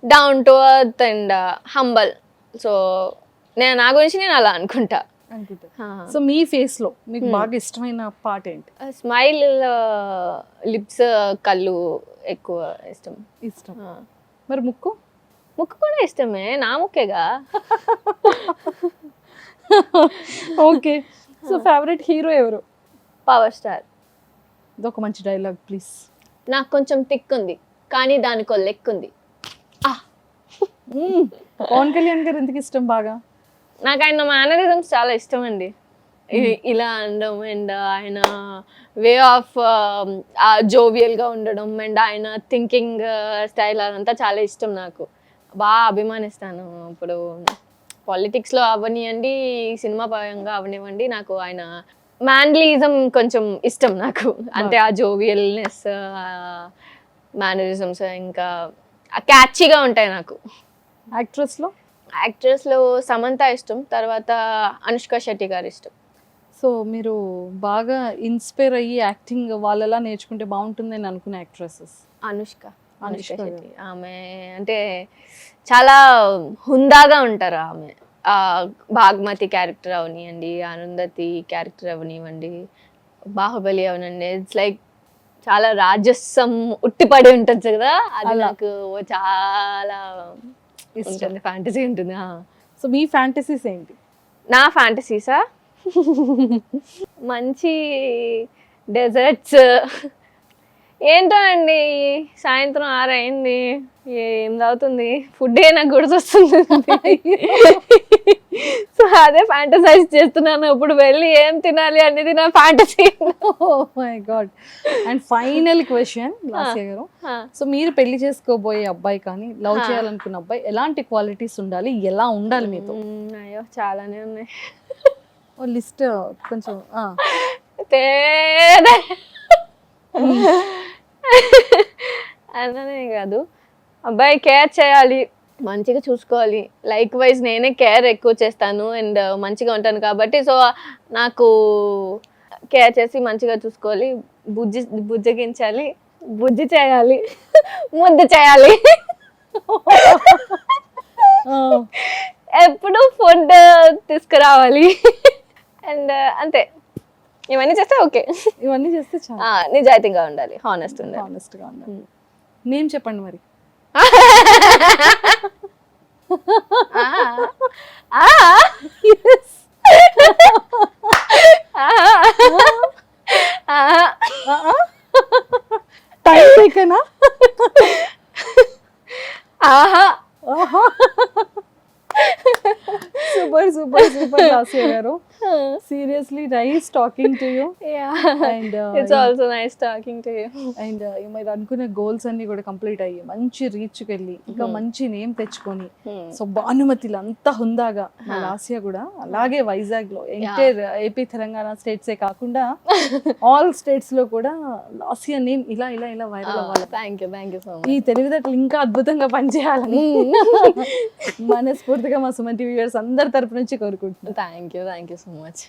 down to earth and humble. So నా గురించి నేను అలా అనుకుంటా. సో మీ ఫేస్ లో మీకు బాగా ఇష్టమైన పార్ట్ ఏంటి? స్మైల్, లిప్స్, కళ్ళు ఎక్కువ ఇష్టం. మరి ముక్కు? ముక్కు కూడా ఇష్టమే, నా ముక్కేగా. ఓకే. సో ఫేవరెట్ హీరో ఎవరు? Power star. ఇదొక మంచి డైలాగ్ ప్లీజ్. నాకు కొంచెం టిక్ ఉంది కానీ దానికో లెక్ ఉంది. పవన్ కళ్యాణ్ గారు ఎందుకు ఇష్టం బాగా? నాకు ఆయన మేనరిజమ్స్ చాలా ఇష్టం అండి. ఇలా అనడం అండ్ ఆయన వే ఆఫ్ జోవియల్గా ఉండడం అండ్ ఆయన థింకింగ్ స్టైల్ అదంతా చాలా ఇష్టం. నాకు బాగా అభిమానిస్తాను. ఇప్పుడు పాలిటిక్స్లో అవనివ్వండి, సినిమా పరంగా అవనివ్వండి, నాకు ఆయన మ్యాన్లీజం కొంచెం ఇష్టం నాకు. అంటే ఆ జోవియల్నెస్, మేనరిజమ్స్ ఇంకా క్యాచీగా ఉంటాయి నాకు. యాక్ట్రెస్లో సమంత ఇష్టం, తర్వాత అనుష్క శెట్టి గారు ఇష్టం. సో మీరు బాగా ఇన్స్పైర్ అయ్యి యాక్టింగ్ వాళ్ళలా నేర్చుకుంటే బాగుంటుందని అనుకునే యాక్ట్రెసెస్? అనుష్క శెట్టి. ఆమె అంటే చాలా హుందాగా ఉంటారు. ఆమె భాగ్మతి క్యారెక్టర్ అవనివ్వండి, అరుంధతి క్యారెక్టర్ అవనివ్వండి, బాహుబలి అవనండి, ఇట్స్ లైక్ చాలా రాజస్సం ఉట్టిపడి ఉంటుంది కదా, అది నాకు చాలా ఇష్టం, ఫ్యాంటసీ ఉంటుంది. సో మీ ఫ్యాంటసీస్ ఏంటి? నా ఫ్యాంటసీసా మంచి డెజర్ట్స్, ఏంటో అండి, సాయంత్రం 6 అయింది, ఏం తాగుతుంది, ఫుడ్ నాకు గుర్తొస్తుంది. సో అదే ఫ్యాంటసైజ్ చేస్తున్నాను, ఇప్పుడు వెళ్ళి ఏం తినాలి అనేది నా fantasy. Oh my god. And final question Lasya గారు, సో మీరు పెళ్లి చేసుకోబోయే అబ్బాయి కానీ లవ్ చేయాలనుకున్న అబ్బాయి ఎలాంటి క్వాలిటీస్ ఉండాలి, ఎలా ఉండాలి మీతో? అయ్యో చాలానే ఉన్నాయి. ఓ లిస్ట్ కొంచెం తేడా అన్ననే కాదు, అబ్బాయి కేర్ చేయాలి, మంచిగా చూసుకోవాలి. లైక్ వైజ్ నేనే కేర్ ఎక్కువ చేస్తాను అండ్ మంచిగా ఉంటాను కాబట్టి, సో నాకు కేర్ చేసి మంచిగా చూసుకోవాలి, బుజ్జగించాలి, బుజ్జి చేయాలి, ముద్దు చేయాలి, ఎప్పుడు ఫుడ్ తీసుకురావాలి అండ్ అంతే. ఇవన్నీ చేస్తే ఓకే. ఇవన్నీ చేస్తే చాలా నిజాయితీగా ఉండాలి, హానెస్ట్ ఉండాలి. హానెస్ట్గా ఉండాలి. నేమ్ చెప్పండి మరి. టైం టేకనా? సూపర్ సూపర్ సూపర్ లాస్య గారు. Seriously nice talking to you. And it's also nice talking to you. And మీరు అనుకున్న గోల్స్ అన్ని కూడా కంప్లీట్ అయ్యి మంచి రీచ్కి వెళ్ళి ఇంకా మంచి నేమ్ తెచ్చుకొని, సో భానుమతిలో అంత హుందాగా మా లాస్య కూడా అలాగే వైజాగ్ లో ఎంటైర్ ఏపీ తెలంగాణ స్టేట్సే కాకుండా ఆల్ స్టేట్స్ లో కూడా లాస్య నేమ్ ఇలా ఇలా ఇలా వైరల్ అవ్వాలి. Thank you so much. ఈ తెలివితేటలు ఇంకా అద్భుతంగా పనిచేయాలని మనస్ఫూర్తిగా మా సుమన్ టీవీ వ్యూవర్స్ అందరి తరపు నుంచి కోరుకుంటున్నాను. Thank you so much.